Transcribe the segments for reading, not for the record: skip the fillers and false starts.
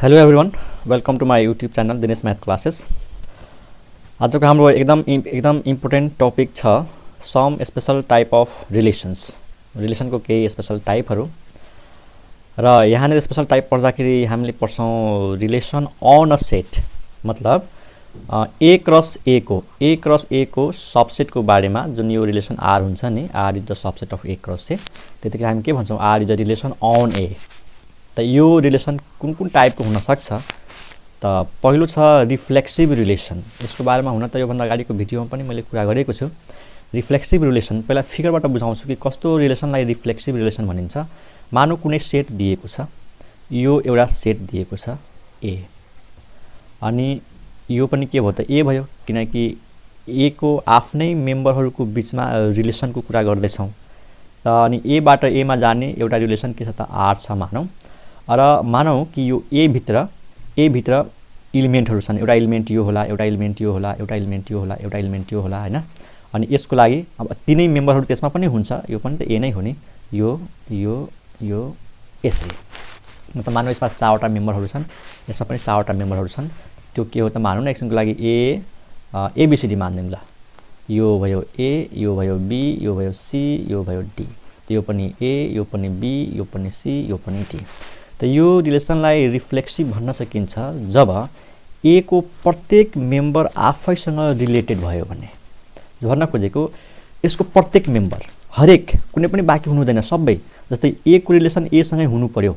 Hello everyone, welcome to my YouTube channel Dinesh math classes. आजको हाम्रो एकदम इम्पोर्टेन्ट टपिक छ सम स्पेशल टाइप अफ रिलेसनको केही स्पेशल टाइपहरू। र यहाँनिर स्पेशल टाइप पढ्दाखेरि हामीले पढ्छौँ रिलेसन अन अ सेट, मतलब ए क्रस ए को सबसेटको बारेमा। जुन यो रिलेसन आर हुन्छ नि, R is the subset of A cross A, त्यतिखेर हामी के भन्छौँ, R is the relation on A. त यो रिलेसन कुन कुन टाइपको हुन सक्छ त पहिलो छ रिफ्लेक्सिभ रिलेसन। यसको बारेमा हुन त योभन्दा अगाडिको भिडियोमा पनि मैले कुरा गरेको छु। रिफ्लेक्सिभ रिलेसन पहिला फिगरबाट बुझाउँछु कि कस्तो रिलेसनलाई रिफ्लेक्सिभ रिलेसन भनिन्छ। मानौ कुनै सेट दिएको छ, यो एउटा सेट दिएको छ ए, अनि यो पनि के भयो त ए भयो, किनकि ए को आफ्नै मेम्बरहरूको बिचमा रिलेसनको कुरा गर्दैछौँ। त अनि एबाट एमा जाने एउटा रिलेसन के छ त आर छ मानौ। र मानौ कि यो ए भित्र इलिमेन्टहरू छन्, एउटा इलिमेन्ट यो होला, एउटा इलिमेन्ट यो होला, एउटा इलिमेन्ट यो होला, एउटा इलिमेन्ट यो होला, हैन। अनि यसको लागि अब तीनै मेम्बरहरू त्यसमा पनि हुन्छ, यो पनि त ए नै हो नि, यो यसरी। मतलब मानौ यसमा 4वटा मेम्बरहरू छन्, यसमा पनि 4वटा मेम्बरहरू छन्। त्यो के हो त मानौ न, एकछिनको लागि एबिसिडी मानिदिउँ ल। यो भयो ए, यो भयो बी, यो भयो सी, यो भयो डी। यो पनि ए, यो पनि बी, यो पनि सी, यो पनि डी। त यो रिलेसनलाई रिफ्लेक्सिभ भन्न सकिन्छ जब ए को प्रत्येक मेम्बर आफैसँग रिलेटेड भयो भने। भन्न खोजेको यसको प्रत्येक मेम्बर, हरेक कुनै पनि बाँकी हुनु हुँदैन, सबै। जस्तै ए को रिलेसन ए सँगै हुनु पर्यो,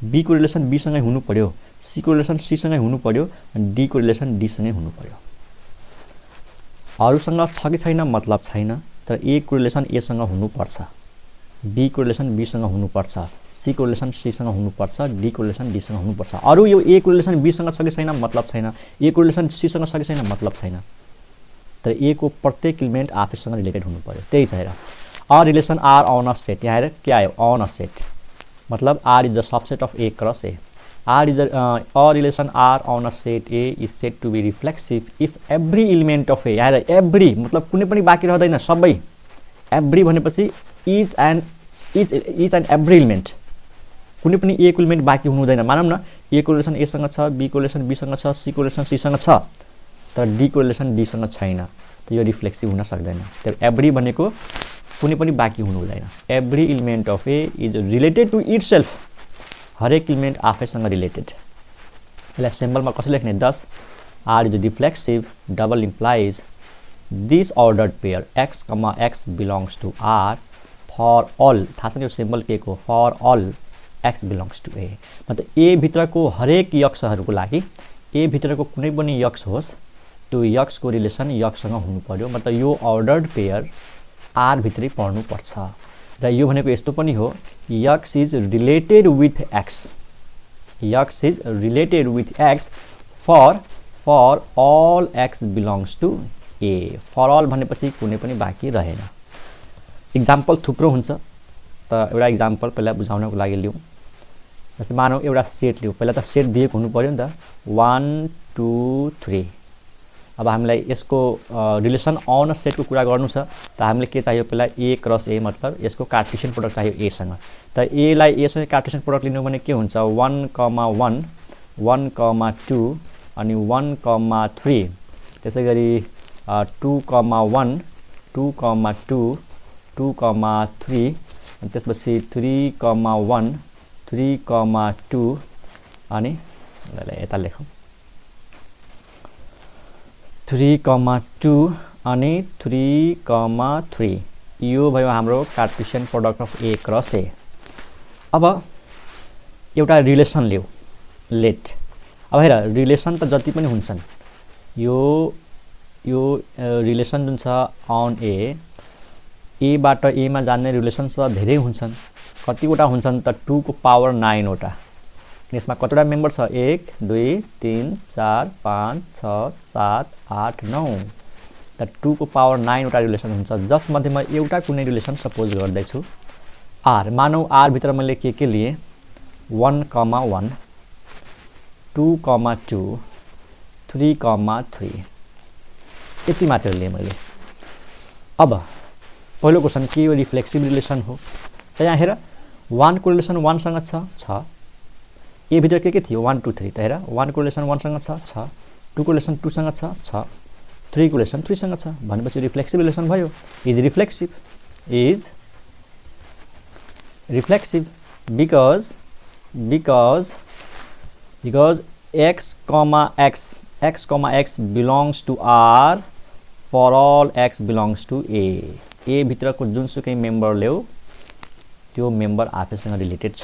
बी को रिलेसन बी सँगै हुनु पर्यो, सी को रिलेसन सी सँगै हुनु पर्यो, अनि डी को रिलेसन डी सँगै हुनु पर्यो। अरूसँग छ कि छैन मतलब छैन, तर ए को रिलेसन ए सँग हुनुपर्छ, बी को रिलेसन बी सँग हुनुपर्छ, सी को रिलेसन सी सँग हुनुपर्छ, डी को रिलेसन डी सँग हुनुपर्छ। अरू यो ए को रिलेसन बी सँग छ कि छैन मतलब छैन, ए को रिलेसन सी सँग छ कि छैन मतलब छैन, तर ए को प्रत्येक इलिमेन्ट आफैसँग रिलेटेड हुनु पर्यो। त्यही छ। हेर, a relation R on a set. यहाँ हेर के आयो, अन अ सेट, मतलब R is the subset of A cross A. R is a relation R on a set A is set to be reflexive if every element of A. यहाँ हेर, every मतलब कुनै पनि बाँकी रहँदैन, सबै। Every भनेपछि इच एन्ड एभ्री इलिमेन्ट, कुनै पनि ए को इलिमेन्ट बाँकी हुनु हुँदैन। मानौँ न ए को रिलेसन एसँग छ, बी को रिलेसन बीसँग छ, सी को रिलेसन सीसँग छ, तर डी को रिलेसन डीसँग छैन, त यो रिफ्लेक्सिभ हुन सक्दैन। त्यो एभ्री भनेको कुनै पनि बाँकी हुनु हुँदैन। Every element of A is related to itself, हरेक इलिमेन्ट आफैसँग रिलेटेड। यसलाई सिम्बलमा कसरी लेख्ने, thus R is reflexive double implies this ordered pair X comma X belongs to R for all. थाहा छ नि यो सिम्बल के को, for all X belongs to A. मतलब ए भित्रको हरेक यक्सहरूको लागि, ए भित्रको कुनै पनि यक्स होस्, त्यो यक्सको रिलेसन यक्ससँग हुनु पर्यो। मतलब यो अर्डर्ड पेयर आर भित्रै पर्नुपर्छ। र यो भनेको यस्तो पनि हो, X is related with X, X is related with X for all X belongs to A. For all भनेपछि कुनै पनि बाँकी रहेन। इक्जाम्पल थुप्रो हुन्छ, त एउटा इक्जाम्पल पहिला बुझाउनको लागि लिउँ। जस्तै मानौ एउटा सेट लिउँ, पहिला त सेट दिएको हुनु पर्यो नि त, 1 2 3। अब हामीलाई यसको रिलेसन अन सेटको कुरा गर्नु छ, त हामीले के चाहियो, पहिला ए क्रस ए, मतलब यसको कार्टेसियन प्रोडक्ट चाहियो एसँग। त एलाई एसँग कार्टेसियन प्रोडक्ट लिनु भने के हुन्छ, 1 कमा 1 1 कमा 2 अनि 1 कमा 3। त्यसै गरी 2 कमा 1 2 कमा 2 2 कमा 3, अनि त्यसपछि 3 कमा 1 3 कमा 2 अनि यता लेखौँ 3 कमा 2 अनि 3 कमा 3। यो भयो हाम्रो Cartesian product of A cross ए। अब एउटा रिलेसन लिऊ, लेट। अब हेर, रिलेसन त जति पनि हुन्छन्, यो रिलेसन जुन छ अन एबाट एमा जाने रिलेसन त धेरै हुन्छन्। कतिवटा हुन्छन् त 2 को पावर 9 वटा। यसमा कतिवटा मेम्बर छ, 1 2 3 4 5 6 7 8 9। त 2 को पावर 9 वटा रिलेसन हुन्छ, जसमध्येमा एउटा कुनै रिलेसन सपोज गर्दैछु आर। मानौ आर भित्र मैले के लिए, 1 कमा 1 2 कमा 2 3 कमा 3, यति मात्र लिए मैले। अब पहिलो क्वेसन के यो रिफ्लेक्सिभ रिलेसन हो त यहाँ हेर 1 को रिलेसन 1 सँग छ, ए भित्र के थियो 1 2 3 त हेर 1 को रिलेसन 1 सँग छ 2 को रिलेसन 2 सँग छ 3 को रिलेसन 3 सँग छ भनेपछि रिफ्लेक्सिभ रिलेसन भयो is reflexive because x comma x belongs to R for all x belongs to A भित्रको जुनसुकै मेम्बर ल्याऊ त्यो मेम्बर आफैसँग रिलेटेड छ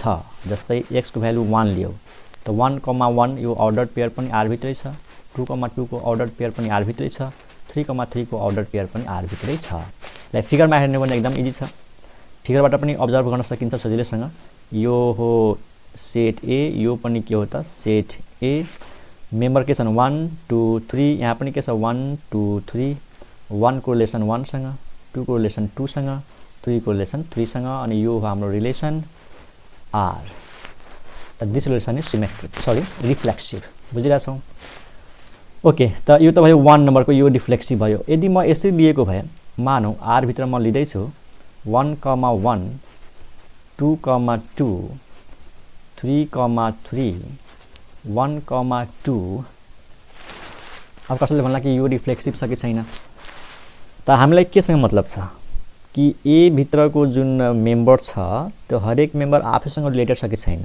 जस्तै x को भ्यालु 1 लियो त 1,1 यो अर्डर्ड पेयर पनि R भित्रै छ 2,2 को अर्डर्ड पेयर पनि R भित्रै छ 3,3 को अर्डर्ड पेयर पनि R भित्रै छ ल फिगरमा हेर्ने भने एकदम इजी छ फिगरबाट पनि अब्जर्भ गर्न सकिन्छ सजिलैसँग यो हो सेट ए यो पनि के हो त सेट ए मेम्बर के छन् 1 2 3 यहाँ पनि के छ 1 2 3 1 को रिलेसन 1 सँग 2 को रिलेसन 2 सँग 3 को रिलेसन 3 सँग अनि यो हो हाम्रो रिलेसन R त this relation is symmetric reflexive बुझिरहेछौ ओके त यो त भयो 1 नम्बरको यो रिफ्लेक्सिभ भयो यदि म यसरी लिएको भए मानौ R भित्र म लिदै छु 1,1 2,2 3,3 1,2 अब कसैले भन्ला कि यो रिफ्लेक्सिभ छ कि छैन त हामीलाई केसँग मतलब छ कि ए भित्रको जुन मेम्बर छ त्यो हरेक मेम्बर आफैसँग रिलेटेड छ कि छैन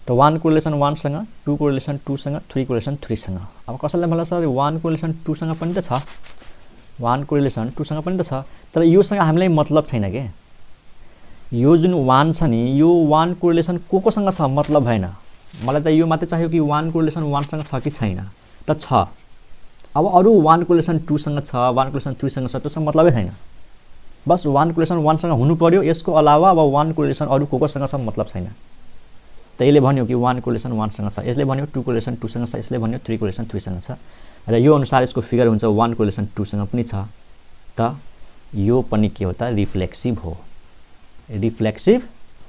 त 1 को रिलेसन 1 सँग 2 को रिलेसन 2 सँग 3 को रिलेसन 3 सँग अब कसैले भन्ला सर 1 को रिलेसन 2 सँग पनि त छ 1 को रिलेसन 2 सँग पनि त छ तर योसँग हामीलाई मतलब छैन के यो जुन 1 छ नि यो 1 को रिलेसन कोसँग छ मतलब भएन मलाई त यो मात्रै चाहियो कि 1 को रिलेसन 1 सँग छ कि छैन त छ अब अरु 1 को रिलेसन 2 सँग छ 1 को रिलेसन 3 सँग छ त्यससँग मतलबै छैन बस 1 को रिलेसन 1 सँग हुनु पर्यो यसको अलावा अब 1 को रिलेसन अरु कोसँग छ मतलब छैन त यसले भन्यो कि 1 को रिलेसन 1 सँग छ यसले भन्यो 2 को रिलेसन 2 सँग छ यसले भन्यो 3 को रिलेसन 3 सँग छ र यो अनुसार यसको फिगर हुन्छ 1 को रिलेसन 2 सँग पनि छ त यो पनि के हो त रिफ्लेक्सिभ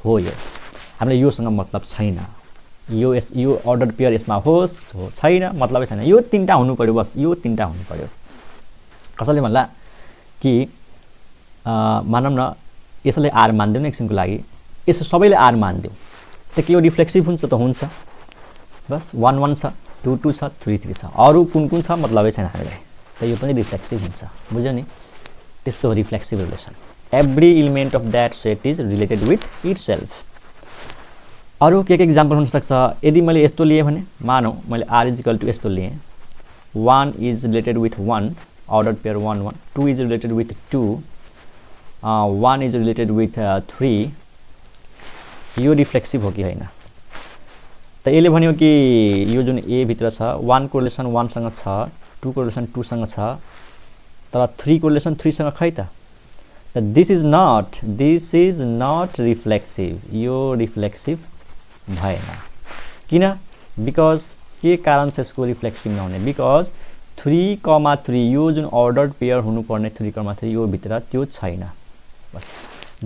हो यो हामीले योसँग मतलब छैन यो अर्डर पेयर यसमा होस् हो छैन मतलबै छैन यो तीनटा हुनु पर्यो बस यो तीनटा हुनु पर्यो कसैले भन्ला कि मानौँ न यसले R मान्दिउँ न एकछिनको लागि यस सबैले R मान्दिउँ त के यो रिफ्लेक्सिभ हुन्छ त हुन्छ बस 1 1 छ 2 2 छ 3 3 छ अरु कुन छ मतलबै छैन हामीलाई त यो पनि रिफ्लेक्सिभ हुन्छ बुझ्यौ नि त्यस्तो हो reflexive relation every element of that set is related with itself अरु के एक्जाम्पल हुन सक्छ यदि मैले यस्तो लिए भने मानौ मैले R = यस्तो लिए 1 is related with 1 ordered pair 1 1 2 is related with 2 1 is related with 3 यो रिफ्लेक्सिभ हो कि हैन त यसले भन्यो कि यो जुन A भित्र छ 1 को रिलेसन 1 सँग छ 2 को रिलेसन 2 सँग छ तर 3 को रिलेसन 3 सँग खै त this is not reflexive यो रिफ्लेक्सिभ भएन किन बिकज के कारण छ यसको रिफ्लेक्सिभ नहुने बिकज 3,3 यो जुन अर्डर्ड पेयर हुनुपर्ने 3,3 यो भित्र त्यो छैन बस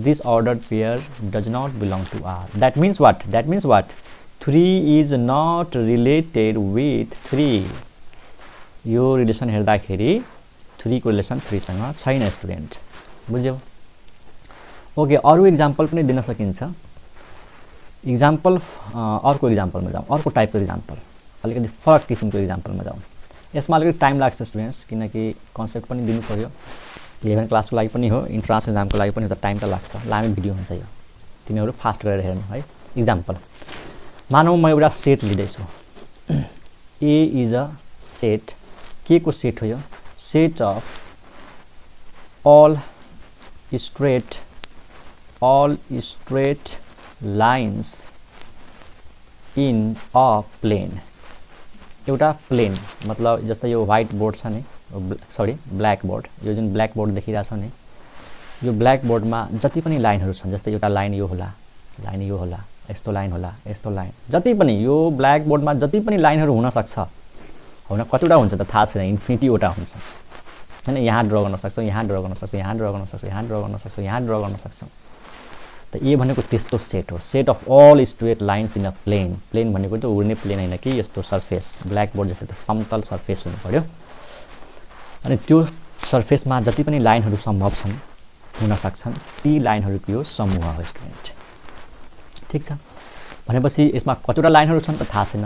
this ordered pair does not belong to R that means what 3 is not related with 3 यो रिलेसन हेर्दाखेरि 3 को रिलेसन 3 सँग छैन स्टुडेन्ट बुझ्यौ ओके अरु एक्जाम्पल पनि दिन सकिन्छ एक्जाम्पल अर्को एक्जाम्पलमा जाउँ अर्को टाइपको एक्जाम्पल अलिकति फरक किसिमको एक्जाम्पलमा जाउँ यसमा अलिकति टाइम लाग्छ स्टुडेन्ट्स किनकि कन्सेप्ट पनि दिनु पर्यो 11 क्लासको लागि पनि हो इन्ट्रान्स एक्जामको लागि पनि हो त टाइम त लाग्छ लामो भिडियो हुन्छ यो तिमीहरु फास्ट गरेर हेर्नु है एक्जाम्पल मानौ म एउटा सेट लिदै छु A is a set के को सेट हो यो set of all straight lines in a plane एउटा प्लेन मतलब जस्तै यो व्हाइट बोर्ड छ नि सरी ब्ल्याक बोर्ड यो जुन ब्ल्याक बोर्ड देखिरा छ नि यो ब्ल्याक बोर्डमा जति पनि लाइनहरु छन् जस्तै एउटा लाइन यो होला यस्तो लाइन होला यस्तो लाइन जति पनि यो ब्ल्याक बोर्डमा जति पनि लाइनहरु हुन सक्छ हुन कतिवटा हुन्छ त थाहा छैन इन्फिनिटी वटा हुन्छ हैन यहाँ ड्रा गर्न सक्छौ यहाँ ड्रा गर्न सक्छौ यहाँ ड्रा गर्न सक्छौ यहाँ ड्रा गर्न सक्छौ यहाँ ड्रा गर्न सक्छौ त ए भनेको त्यस्तो सेट हो set of all straight lines in a plane plane भनेको त उड्ने प्लेन हैन कि यस्तो सरफेस ब्ल्याक बोर्ड जस्तो समतल सरफेस हुनु पर्यो अनि त्यो सरफेसमा जति पनि लाइनहरु सम्भव छन् हुन सक्छन् ती लाइनहरुको यो समूह हो स्टुडेन्ट ठीक छ भनेपछि यसमा कतिवटा लाइनहरू छन् त थाहा छैन,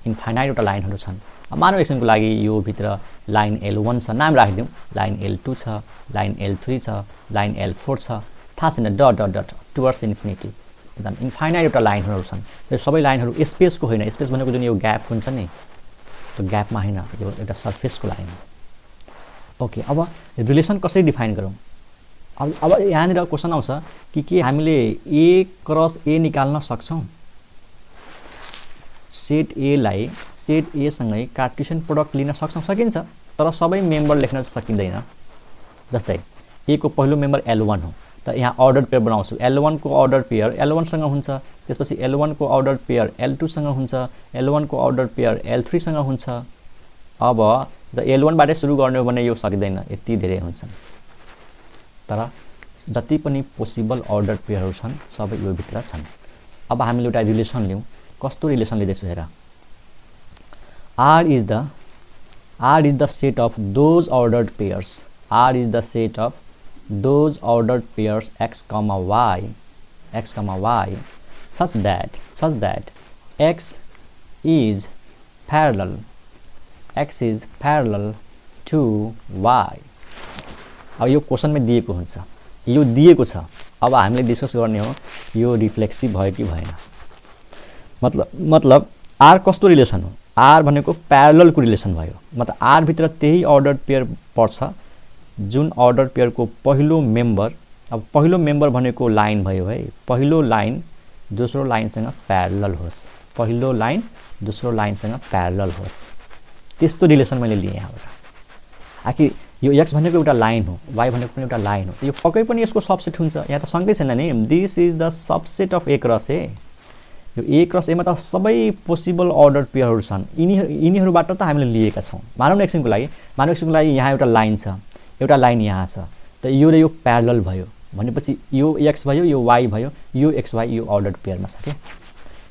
इन्फाइनाइटवटा लाइनहरू छन्। मानव एकछिनको लागि यो भित्र लाइन L1 छ, नाम राखिदिउँ, लाइन L2 छ, लाइन L3 छ, लाइन L4 छ, थाहा छैन, dot dot dot towards infinity, एकदम इन्फाइनाइट एउटा लाइनहरू छन्। यो सबै लाइनहरू स्पेसको होइन, स्पेस भनेको जुन यो ग्याप हुन्छ नि त्यो ग्यापमा होइन, यो एउटा सर्फेसको लाइन हो। ओके, अब रिलेसन कसरी डिफाइन गरौँ? अब यहाँनिर क्वेसन आउँछ कि के हामीले A क्रस A निकाल्न सक्छौँ? सेट एलाई सेट एसँगै कार्टेसियन प्रोडक्ट लिन सक्छौँ? सकिन्छ, तर सबै मेम्बर लेख्न सकिँदैन। जस्तै A को पहिलो मेम्बर L1 हो, त यहाँ अर्डर पेयर बनाउँछु। L1 को अर्डर पेयर L1 सँग हुन्छ, त्यसपछि L1 को अर्डर पेयर L2 सँग हुन्छ, L1 को अर्डर पेयर L3 सँग हुन्छ। अब L1 बाटै सुरु गर्ने हो भने यो सकिँदैन, यति धेरै हुन्छन्। तर जति पनि पोसिबल अर्डर पेयरहरू छन् सबै यो भित्र छन्। अब हामीले एउटा रिलेसन लिउँ। कस्तो रिलेसन लिँदैछु हेर। R is the set of those ordered pairs. R is the set of those ordered pairs x comma y such that x is parallel to y. अब यो क्वेसनमा दिएको हुन्छ, यो दिएको छ। अब हामीले डिस्कस गर्ने हो यो रिफ्लेक्सिभ भयो कि भएन। मतलब R कस्तो रिलेसन हो? R भनेको प्यारललको रिलेसन भयो। मतलब R भित्र त्यही अर्डर पेयर पर्छ जुन अर्डर पेयरको पहिलो मेम्बर, अब पहिलो मेम्बर भनेको लाइन भयो है, पहिलो लाइन दोस्रो लाइनसँग प्यारलल होस्, पहिलो लाइन दोस्रो लाइनसँग प्यारलल होस्। त्यस्तो रिलेसन मैले लिएँ यहाँबाट। आखिर यो x भनेको एउटा लाइन हो, y भनेको पनि एउटा लाइन हो, यो पक्कै पनि यसको सबसेट हुन्छ। यहाँ त सँगै छैन नि, this is the subset of A cross A। यो A क्रस A मा त सबै पोसिबल अर्डर पेयरहरू छन्, यिनीहरूबाट त हामीले लिएका छौँ। मानव एकछिनको लागि यहाँ एउटा लाइन छ, एउटा लाइन यहाँ छ, त यो र यो प्यारलल भयो भनेपछि यो x भयो, यो y भयो, यो x y यो अर्डर पेयरमा छ के।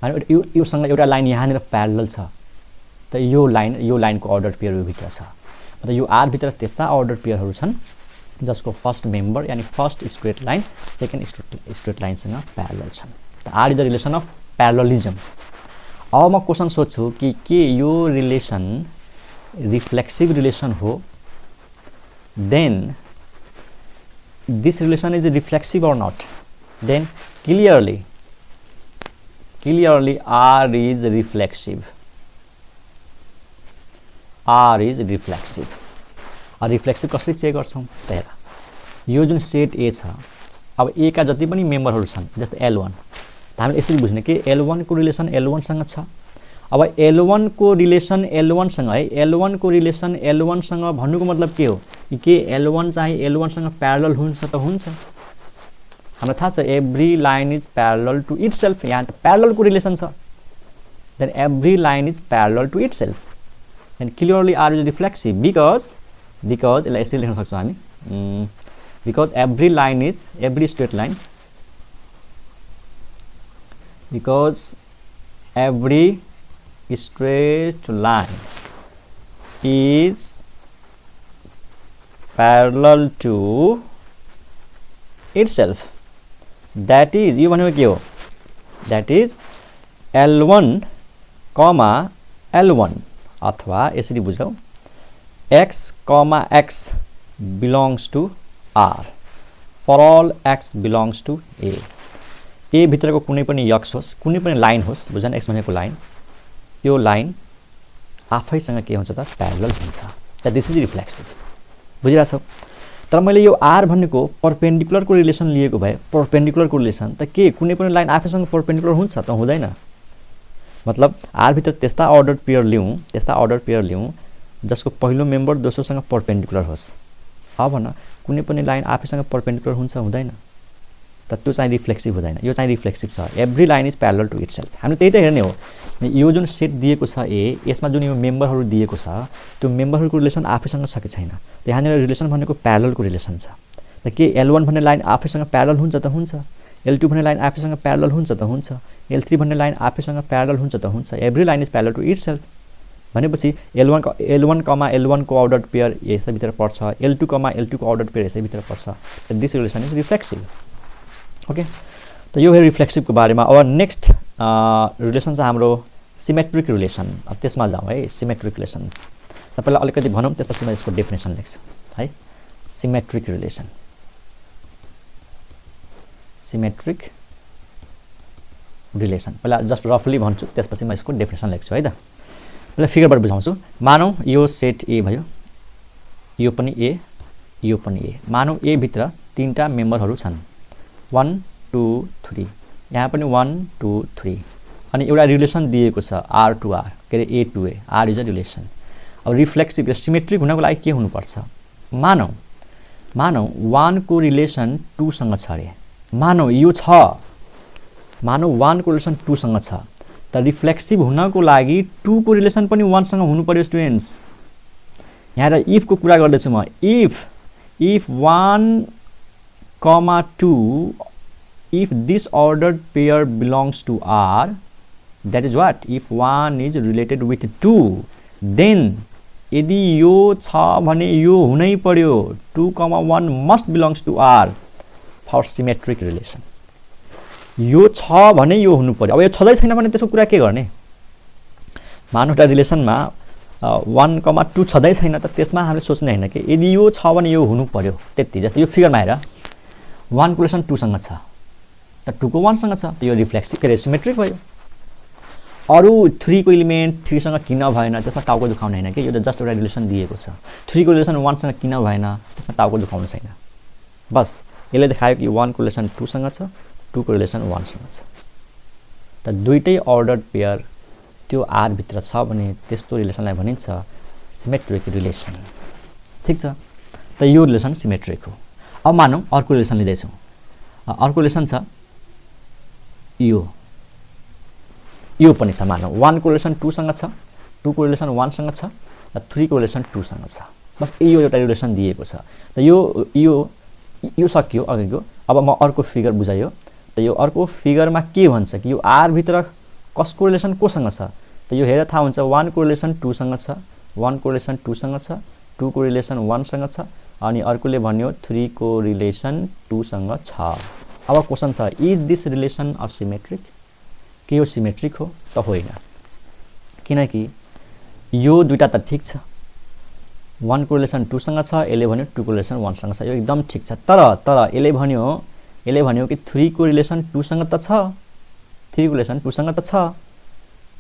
अनि योसँग एउटा लाइन यहाँनिर प्यारलल छ, त यो लाइनको अर्डर पेयर यो भित्र छ। मतलब यो R भित्र त्यस्ता अर्डर पेयरहरू छन् जसको फर्स्ट मेम्बर यानी first straight line second straight लाइनसँग प्यारलल छन्। त R is the relation of parallelism. अब म क्वेसन सोध्छु कि के यो रिलेसन रिफ्लेक्सिभ रिलेसन हो? Then this relation is reflexive or not? Then clearly R is reflexive. R is reflexive. Reflexive कसरी चेक गर्छौँ त हेर, यो जुन सेट A छ, अब A का जति पनि मेम्बरहरू छन् जस्तै L1, त हामीले यसरी बुझ्ने कि L1 को रिलेसन L1 सँग छ। अब L1 को रिलेसन L1 सँग है, L1 को रिलेसन L1 सँग भन्नुको मतलब के हो कि L1 चाहिँ L1 सँग प्यारलल हुन्छ त हुन्छ। हामीलाई थाहा छ every line is parallel to itself, यहाँ त प्यारललको रिलेसन छ। Then every line is parallel to itself. And clearly R is reflexive because यसलाई यसरी लेख्न सक्छौँ हामी, because every straight line is parallel to itself. That is, यो भनेको के हो? That is L1 comma L1, अथवा यसरी बुझौँ x कमा x belongs to R for all x belongs to A। A भित्रको कुनै पनि x होस्, कुनै पनि लाइन होस्, बुझ्न, x भनेको लाइन, त्यो लाइन आफैसँग के हुन्छ त प्यारलल हुन्छ। त दिस इज रिफ्लेक्सिभ। बुझिरहेछौ? तर मैले यो R भनेको पर्पेन्डिकुलरको रिलेसन लिएको भए, पर्पेन्डिकुलरको रिलेसन त के कुनै पनि लाइन आफैसँग पर्पेन्डिकुलर हुन्छ त? हुँदैन। मतलब R भित्र त्यस्ता अर्डर पेयर लिउँ जसको पहिलो मेम्बर दोस्रोसँग पर्पेन्डिकुलर होस्। अब न कुनै पनि लाइन आफैसँग पर्पेन्डिकुलर हुन्छ? हुँदैन। त त्यो चाहिँ रिफ्लेक्सिभ हुँदैन, यो चाहिँ रिफ्लेक्सिभ छ। Every line is parallel to itself. हामीले त्यही त हेर्ने हो। यो जुन सेट दिएको छ A, यसमा जुन यो मेम्बरहरू दिएको छ, त्यो मेम्बरहरूको रिलेसन आफैसँग छ कि छैन? यहाँनिर रिलेसन भनेको प्यारललको रिलेसन छ। त के L1 भन्ने लाइन आफैसँग प्यारलल हुन्छ त हुन्छ, L2 भन्ने लाइन आफैसँग प्यारलल हुन्छ त हुन्छ, L3 भन्ने लाइन आफैसँग प्यारलल हुन्छ त हुन्छ। Every line is parallel to itself भनेपछि L1 कमा L1 को अर्डर पेयर यसैभित्र पर्छ, L2 कमा L2 को अर्डर पेयर यसैभित्र पर्छ। This relation is reflexive. Okay, त यो हो रिफ्लेक्सिभको बारेमा। अब नेक्स्ट रिलेसन चाहिँ हाम्रो सिमेट्रिक रिलेसन। अब त्यसमा जाउँ है, सिमेट्रिक रिलेसन। त पहिला अलिकति भनौँ, त्यसपछि म यसको डेफिनेसन लेख्छु है। सिमेट्रिक रिलेसन, सिमेट्रिक रिलेसन पहिला जस्ट रफली भन्छु, त्यसपछि म यसको डेफिनेसन लेख्छु है त। पहिला फिगरबाट बुझाउँछु। मानौँ यो सेट ए भयो, यो पनि ए, यो पनि ए। मानौँ ए भित्र तीनटा मेम्बरहरू छन्, 1 2 3, यहाँ पनि 1 2 3, अनि एउटा रिलेसन दिएको छ R to R, के अरे A to A, R is a relation. अब रिफ्लेक्सिभ सिमेट्रिक हुनको लागि के हुनुपर्छ? मानौँ 1 को रिलेसन 2 सँग छ अरे, मानौँ यो छ, मानौँ 1 को रिलेसन 2 सँग छ, त रिफ्लेक्सिभ हुनको लागि 2 को रिलेसन पनि 1 सँग हुनु पर्यो स्टुडेन्ट्स। यहाँ र इफ को कुरा गर्दैछु म। If 1 2, if this ordered pair belongs to R, that is what? If 1 is related with 2, then यदि यो छ भने यो हुनै पर्यो, 2, 1 must belongs to R for symmetric relation। यो छ भने यो हुनु पर्यो। अब यो छँदै छैन भने त्यसको कुरा के गर्ने? मानौँ एउटा रिलेसनमा 1, 2 छँदै छैन, त त्यसमा हामीले सोच्ने होइन कि यदि यो छ भने यो हुनु पर्यो, त्यति। जस्तै यो फिगरमा हेर, 1 को रिलेसन 2 सँग छ, त 2 को 1 सँग छ, त यो रिफ्लेक्सिभ, के अरे सिमेट्रिक भयो। अरू 3 को इलिमेन्ट 3 सँग किन भएन, त्यसमा टाउको दुखाउने होइन कि, यो त जस्ट एउटा रिलेसन दिएको छ। 3 को रिलेसन 1 सँग किन भएन, त्यसमा टाउको दुखाउनु छैन। बस यसले देखायो कि 1 को रिलेसन 2 सँग छ, 2 को रिलेसन 1 सँग छ, त दुईटै अर्डर्ड पेयर त्यो R भित्र छ भने त्यस्तो रिलेसनलाई भनिन्छ सिमेट्रिक रिलेसन। ठिक छ, त यो रिलेसन सिमेट्रिक हो। अब मानौँ अर्को रिलेसन लिँदैछौँ। अर्को रिलेसन छ यो पनि छ। मानौँ 1 को रिलेसन 2 सँग छ, 2 को रिलेसन 1 सँग छ, र 3 को रिलेसन 2 सँग छ। बस यो एउटा रिलेसन दिएको छ। त यो सकियो अघिको। अब म अर्को फिगर बुझायो। त यो अर्को फिगरमा के भन्छ कि यो R भित्र कसको रिलेसन कोसँग छ, त यो हेरेर थाहा हुन्छ। 1 को रिलेसन 2 सँग छ, 1 को रिलेसन 2 सँग छ, 2 को रिलेसन 1 सँग छ, अनि अर्कोले भन्यो 3 को रिलेसन 2 सँग छ। अब क्वेसन छ, इज दिस रिलेसन असिमेट्रिक? के यो सिमेट्रिक हो? त होइन, किनकि यो दुईटा त ठिक छ। 1 को रिलेसन 2 सँग छ, यसले भन्यो 2 को रिलेसन 1 सँग छ, यो एकदम ठिक छ। तर यसले भन्यो कि 3 को रिलेसन 2 सँग त छ, 3 को रिलेसन 2 सँग त छ,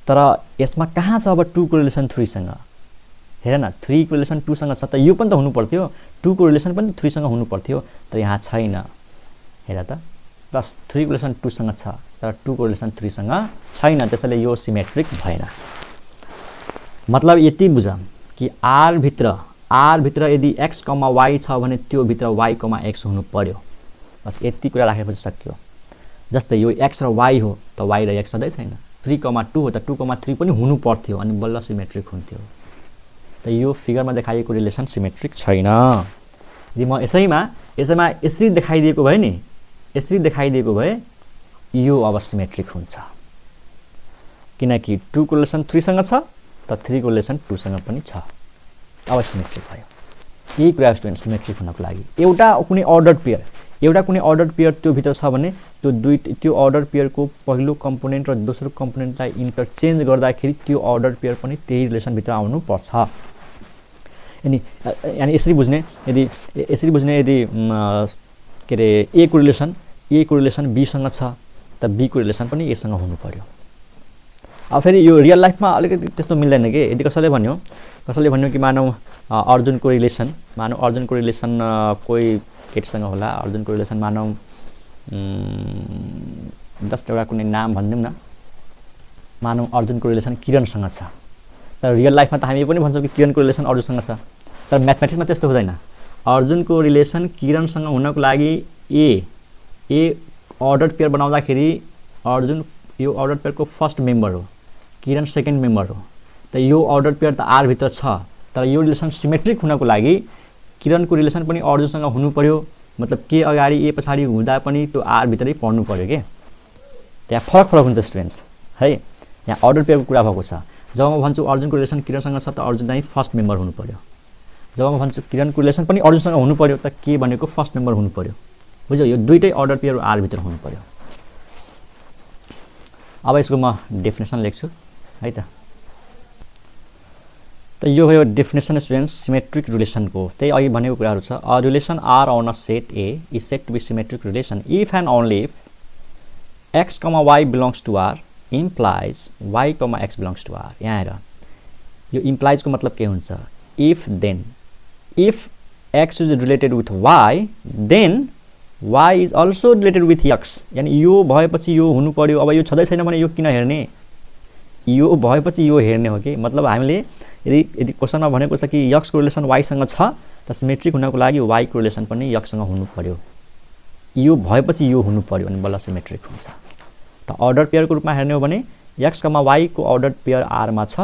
तर यसमा कहाँ छ अब 2 को रिलेसन 3 सँग? हेर न, 3 को रिलेसन 2 सँग छ, त यो पनि त हुनु पर्थ्यो, 2 को रिलेसन पनि 3 सँग हुनु पर्थ्यो, तर यहाँ छैन। हेर त, बस 3 को रिलेसन 2 सँग छ, तर 2 को रिलेसन 3 सँग छैन, त्यसैले यो सिमेट्रिक भएन। मतलब यति बुझ कि R भित्र यदि x, y छ भने त्यो भित्र y, x हुनु पर्यो। बस यति कुरा राखेपछि सक्यो। जस्तै यो x र y हो, त y र x सधैँ छैन। 3, 2 हो, त 2, 3 पनि हुनु पर्थ्यो, अनि बल्ल सिमेट्रिक हुन्थ्यो। त यो फिगरमा देखाइएको रिलेसन सिमेट्रिक छैन। यदि म यसैमा यसरी देखाइदिएको भए नि, यसरी देखाइदिएको भए यो अब सिमेट्रिक हुन्छ, किनकि 2 को रिलेसन 3 सँग छ, त 3 को रिलेसन 2 सँग पनि छ, अब सिमेट्रिक भयो। यही कुरा स्टुडेन्ट सिमेट्रिक हुनको लागि एउटा कुनै अर्डर्ड पेयर त्यो भित्र छ भने त्यो अर्डर पेयरको पहिलो कम्पोनेन्ट र दोस्रो कम्पोनेन्टलाई इन्टरचेन्ज गर्दाखेरि त्यो अर्डर पेयर पनि त्यही रिलेसन भित्र आउनु पर्छ। यानी यसरी बुझ्ने यदि के अरे ए को रिलेसन बी सँग छ, त बी को रिलेसन पनि ए सँग हुनु पर्यो। अब फेरि यो रियल लाइफमा अलिकति त्यस्तो मिल्दैन के। यदि कसैले भन्यो कि मानौ अर्जुनको रिलेसन कोही केटीसँग होला, अर्जुनको रिलेसन मानौ जस्ट एउटा कुनै नाम भनिदिउँ न, मानौ अर्जुनको रिलेसन किरणसँग छ, तर रियल लाइफमा त हामी पनि भन्छौँ कि किरणको रिलेसन अर्जुनसँग छ, तर म्याथमेटिक्समा त्यस्तो हुँदैन। अर्जुनको रिलेसन किरणसँग हुनको लागि ए अर्डर्ड पेयर बनाउँदाखेरि अर्जुन यो अर्डर्ड पेयरको फर्स्ट मेम्बर हो, किरण सेकेन्ड मेम्बर हो, त यो अर्डर्ड पेयर त R भित्र छ, तर यो रिलेसन सिमेट्रिक हुनको लागि किरणको रिलेसन पनि अर्जुनसँग हुनु पर्यो। मतलब के अगाडि ए पछाडि हुँदा पनि त्यो R भित्रै पर्नु पर्यो के। त्यहाँ फरक हुन्छ स्टुडेन्ट्स है। यहाँ अर्डर पेयरको कुरा भएको छ। जब म भन्छु अर्जुनको रिलेसन किरणसँग छ, त अर्जुन चाहिँ फर्स्ट मेम्बर हुनु पर्यो। जब म भन्छु किरणको रिलेसन पनि अर्जुनसँग हुनु पर्यो, त के भनेको फर्स्ट मेम्बर हुनु पर्यो। बुझ्यौ, यो दुईटै अर्डर पेयर R भित्र हुनु पर्यो। अब यसको म डेफिनेसन लेख्छु है त। त यो भयो डेफिनेसन स्टुडेन्ट्स सिमेट्रिक रिलेसनको। त्यही अघि भनेको कुराहरू छ। A relation R on a set A is set to be symmetric relation if and only if x, y belongs to r implies y, x belongs to r। यहाँ हेर यो implies को मतलब के हुन्छ? If then if x is related with y then y is also related with x। यानी यो भएपछि यो हुनु पर्यो। अब यो छँदै छैन भने यो किन हेर्ने? यो भएपछि यो हेर्ने हो कि। मतलब हामीले यदि क्वेसनमा भनेको छ कि x को रिलेसन y सँग छ त सिमेट्रिक हुनको लागि y को रिलेसन पनि x सँग हुनु पर्यो। यो भएपछि यो हुनु पर्यो अनि बल्ल सिमेट्रिक हुन्छ। त अर्डर पेयरको रूपमा हेर्ने हो भने x, y को अर्डर पेयर r मा छ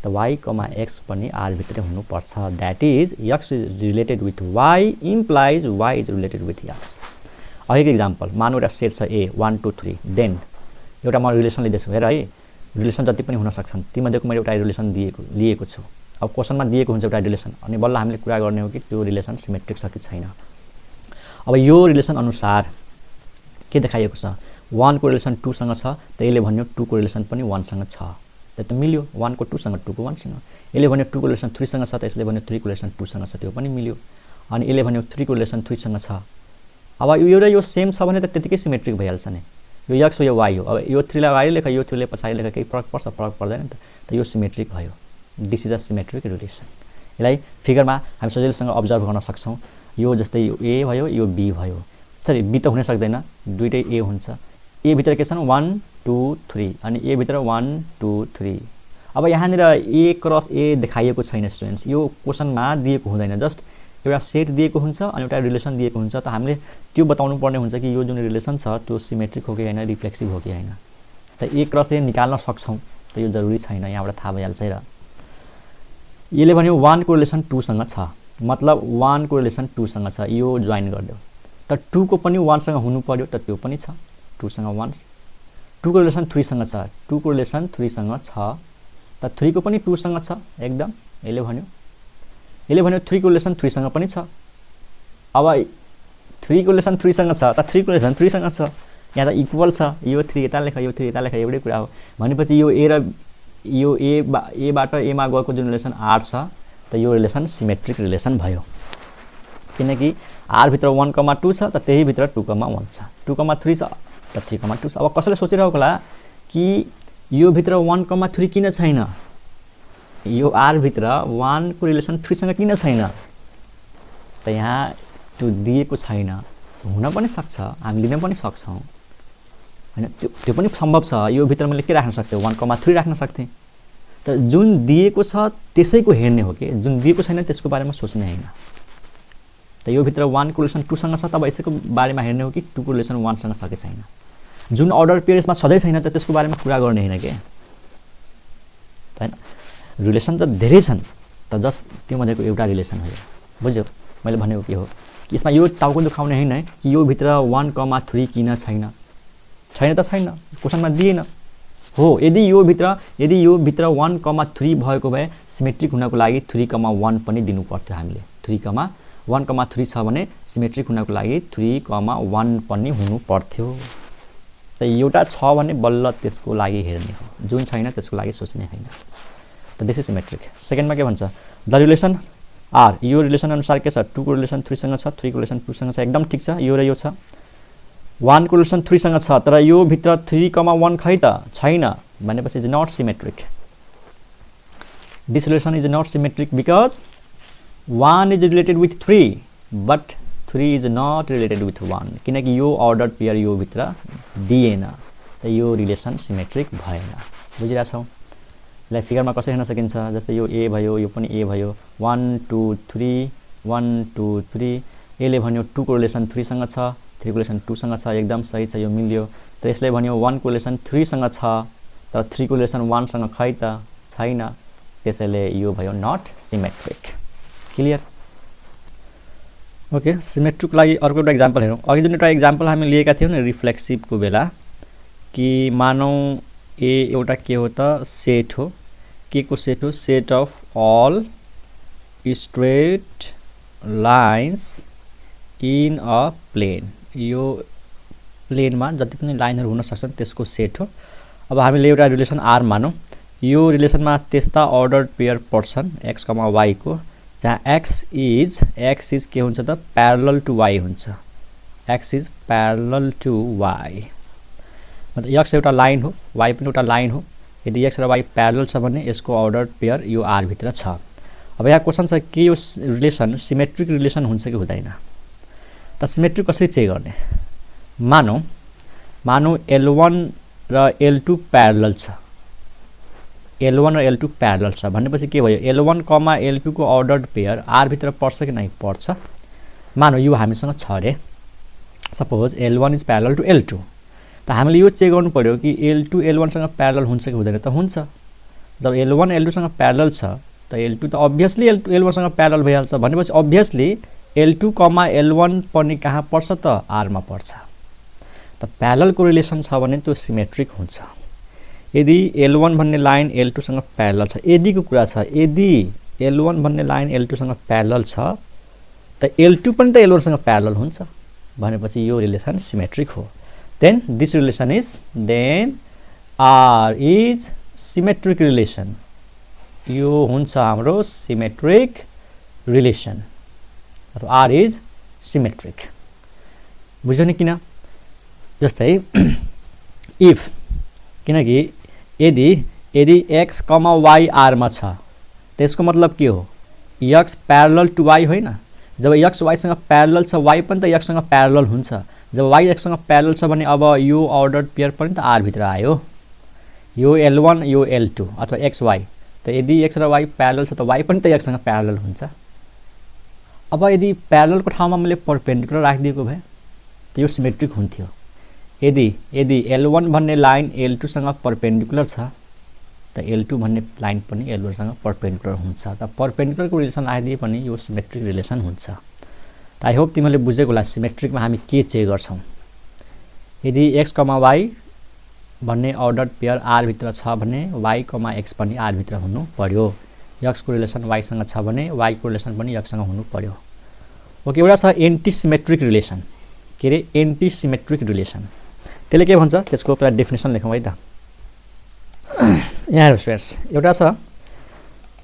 त y, x पनि r भित्रै हुनुपर्छ। That is x is related with y implies y is related with x। अहिलेको इक्जाम्पल मानौ एउटा सेट छ a 1 2 3 देन एउटा म रिलेसन लिँदैछु। हेर है रिलेसन जति पनि हुन सक्छन् तीमध्येको मैले एउटा रिलेसन लिएको छु। अब क्वेसनमा दिएको हुन्छ एउटा रिलेसन अनि बल्ल हामीले कुरा गर्ने हो कि त्यो रिलेसन सिमेट्रिक छ कि छैन। अब यो रिलेसन अनुसार के देखाइएको छ? 1 को रिलेसन 2 सँग छ त यसले भन्यो 2 को रिलेसन पनि 1 सँग छ त मिल्यो। 1 को 2 सँग 2 को 1 सँग। यसले भन्यो 2 को रिलेसन 3 सँग छ त यसले भन्यो 3 को रिलेसन 2 सँग छ त्यो पनि मिल्यो। अनि यसले भन्यो 3 को रिलेसन 3 सँग छ। अब यो र यो सेम छ भने त त्यतिकै सिमेट्रिक भइहाल्छ नि। यो x हो यो y हो। अब यो 3 लाई y लेख यो 3 लाई पछाडि लेख केही फरक पर्छ? फरक पर्दैन नि त यो सिमेट्रिक भयो। This is a symmetric relation. यसलाई फिगरमा हामी सजिलैसँग अब्जर्भ गर्न सक्छौं। यो जस्तै यो a भयो यो b भयो। सरी b त हुन सक्दैन दुईटै a हुन्छ। a भित्र के छन् 1 2 3 अनि a भित्र 1 2 3। अब यहाँनिर a क्रस a देखाइएको छैन स्टुडेन्ट्स। यो क्वेसनमा दिएको हुँदैन। जस्ट एउटा सेट दिएको हुन्छ अनि एउटा रिलेसन दिएको हुन्छ त हामीले त्यो बताउनु पर्ने हुन्छ कि यो जुन रिलेसन छ त्यो सिमेट्रिक हो कि हैन, रिफ्लेक्सिभ हो कि हैन। त a क्रस a निकाल्न सक्छौं त यो जरुरी छैन। यहाँबाट थाहा भइहाल्छ। र यसले भन्यो 1 को रिलेसन 2 सँग छ मतलब 1 को रिलेसन 2 सँग छ यो जोइन गर्दियौ त 2 को पनि 1 सँग हुनु पर्यो त त्यो पनि छ 2 सँग 1। 2 को रिलेसन 3 सँग छ 2 को रिलेसन 3 सँग छ त 3 को पनि 2 सँग छ एकदम। यसले भन्यो 3 को रिलेसन 3 सँग पनि छ। अब 3 को रिलेसन 3 सँग छ त 3 को रिलेसन 3 सँग छ। यहाँ त इक्वल छ। यो 3 यता लेख यो 3 यता लेख एउटै कुरा हो। भनेपछि यो a र यो a बाट a मा गएको जुन रिलेसन r छ त यो रिलेसन सिमेट्रिक रिलेसन भयो। किनकि r भित्र 1,2 छ त त्यही भित्र 2,1 छ। 2,3 छ त 3,2 छ। अब कसैले सोचिरहेको होला कि यो भित्र 1,3 किन छैन? यो r भित्र 1 को रिलेसन 3 सँग किन छैन? त यहाँ त्यो दिएको छैन। हुन पनि सक्छ हामी लिन पनि सक्छौं हैन। त्यो पनि सम्भव छ। यो भित्र मैले के राख्न सक्थे? 1,3 राख्न सक्थे। त जुन दिएको छ त्यसैको हेर्ने हो कि जुन दिएको छैन त्यसको बारेमा सोच्ने हैन। त यो भित्र 1 को रिलेसन 2 सँग छ तब यसैको बारेमा हेर्ने हो कि 2 को रिलेसन 1 सँग छ कि छैन। जुन अर्डर पेयर्समा छदै छैन त त्यसको बारेमा कुरा गर्ने हैन के हैन। रिलेसन त धेरै छन् त जस्ट त्यो मध्येको एउटा रिलेसन हो। बुझ्यौ मैले भनेको के हो कि यसमा यो टाउको दुखाउने हैन कि यो भित्र 1,3 किन छैन। छैन त छैन क्वेशनमा दिएन हो। यदि यो भित्र 1,3 भएको भए सिमेट्रिक हुनको लागि 3,1 पनि दिनु पर्थ्यो हामीले। 1,3 छ भने सिमेट्रिक हुनको लागि 3,1 पनि हुनु पर्थ्यो। त एउटा छ भने बल्ल त्यसको लागि हेर्ने हो। जुन छैन त्यसको लागि सोच्ने हैन। त दिस इज सिमेट्रिक। सेकेन्डमा के भन्छ? द रिलेसन आर यो रिलेसन अनुसार के छ? 2 को रिलेसन 3 सँग छ 3 को रिलेसन 2 सँग छ एकदम ठीक छ। यो र यो छ। 1 को रिलेसन 3 सँग छ तर यो भित्र 3,1 खै त छैन भनेपछि is not symmetric. This relation is not symmetric because 1 is related with 3 but 3 is not related with 1 किनकि यो अर्डर पेयर यो भित्र दिएन त यो रिलेसन सिमेट्रिक भएन। बुझिरहेछौ? यसलाई फिगरमा कसरी हेर्न सकिन्छ? जस्तै यो a भयो यो पनि a भयो 1 2 3 1 2 3। यसले भन्यो 2 को रिलेसन 3 सँग छ 3 को रिलेसन 2 सँग छ एकदम सही छ यो मिल्यो। त यसले भन्यो 1 को रिलेसन 3 सँग छ तर 3 को रिलेसन 1 सँग खै त छैन त्यसैले यो भयो नट सिमेट्रिक। क्लियर? ओके सिमेट्रिकको लागि अर्को एउटा एक्जाम्पल हेरौँ। अघि जुन एउटा एक्जाम्पल हामी लिएका थियौँ नि रिफ्लेक्सिभको बेला कि मानौ ए एउटा के हो त सेट हो। के को सेट हो? Set of all straight lines in a plane. यो प्लेनमा जति पनि लाइनहरु हुन सक्छन् त्यसको सेट हो। अब हामीले एउटा रिलेसन आर मानौँ, यो रिलेसनमा त्यस्ता अर्डर्ड पेयर पर्छन् एक्स कमा वाई को जहाँ एक्स इज के हुन्छ त प्यारलल टु वाई हुन्छ, x is parallel to y, मतलब एक्स एउटा लाइन हो, वाई पनि एउटा लाइन हो। यदि एक्स र वाई प्यारलल छ भने यसको अर्डर्ड पेयर यो आर भित्र छ। अब यहाँ क्वेसन छ कि यो रिलेसन सिमेट्रिक रिलेसन हुन्छ कि हुँदैन, त सिमेट्रिक कसरी चेक गर्ने? मानौ L1 र L2 प्यारलल छ, L1 र L2 प्यारलल छ भनेपछि के भयो, L1 कमा L2 को अर्डर्ड पेयर आर भित्र पर्छ कि नै पर्छ? मानौ यो हामीसँग छ रे, suppose L1 is parallel to L2, त हामीले यो चेक गर्नु पर्यो कि L2 L1 सँग प्यारलल हुन्छ कि हुँदैन, त हुन्छ। जब L1 L2 सँग प्यारलल छ त L2 त अभियसली L1 सँग प्यारलल भइहाल्छ भनेपछि अभियसली L2 कमा L1 पनि कहाँ पर्छ त आर मा पर्छ। त प्यारललको रिलेसन छ भने त्यो सिमेट्रिक हुन्छ। यदि L1 भन्ने लाइन L2 सँग प्यारलल छ, यदि को कुरा छ, यदि L1 भन्ने लाइन L2 सँग प्यारलल छ त L2 पनि त L1 सँग प्यारलल हुन्छ भनेपछि यो रिलेसन सिमेट्रिक हो। Then this relation is R is symmetric relation, यो हुन्छ हाम्रो सिमेट्रिक रिलेसन, अथवा R इज सिमेट्रिक। बुझ्यो नि किन? जस्तै इफ, किनकि यदि x कमा y r मा छ त्यसको मतलब के हो, x प्यारलल टु y होइन। जब x y सँग प्यारलल छ y पनि त x सँग प्यारलल हुन्छ। जब y x सँग प्यारलल छ भने अब यो अर्डर्ड पेयर पनि त r भित्र आयो, यो L1 यो L2 अथवा x y, त यदि x र y प्यारलल छ त y पनि त x सँग प्यारलल हुन्छ। अब यदि प्यारललको ठाउँमा मैले परपेन्डिकुलर राखिदिएको भए त यो सिमेट्रिक हुन्थ्यो। यदि L1 भन्ने लाइन L2 सँग परपेन्डिकुलर छ त L2 भन्ने लाइन पनि L1 सँग परपेन्डिकुलर हुन्छ। त परपेन्डिकुलरको रिलेसन आइदिए पनि यो सिमेट्रिक रिलेसन हुन्छ। त आई होप तिमीले बुझेको होला सिमेट्रिकमा हामी के चेक गर्छौं। यदि x कमा y भन्ने अर्डर्ड पेयर r भित्र छ भने y कमा x पनि r भित्र हुनु पर्यो। x को रिलेसन y सँग छ भने y को रिलेसन पनि x सँग हुनु पर्यो। ओके, एउटा छ एन्टी सिमेट्रिक रिलेसन, के रे एन्टी सिमेट्रिक रिलेसन। त्यसले के भन्छ त्यसको पहिला डेफिनेसन लेखौँ है त। यहाँ हेर्नु स्टुडेन्ट्स, एउटा छ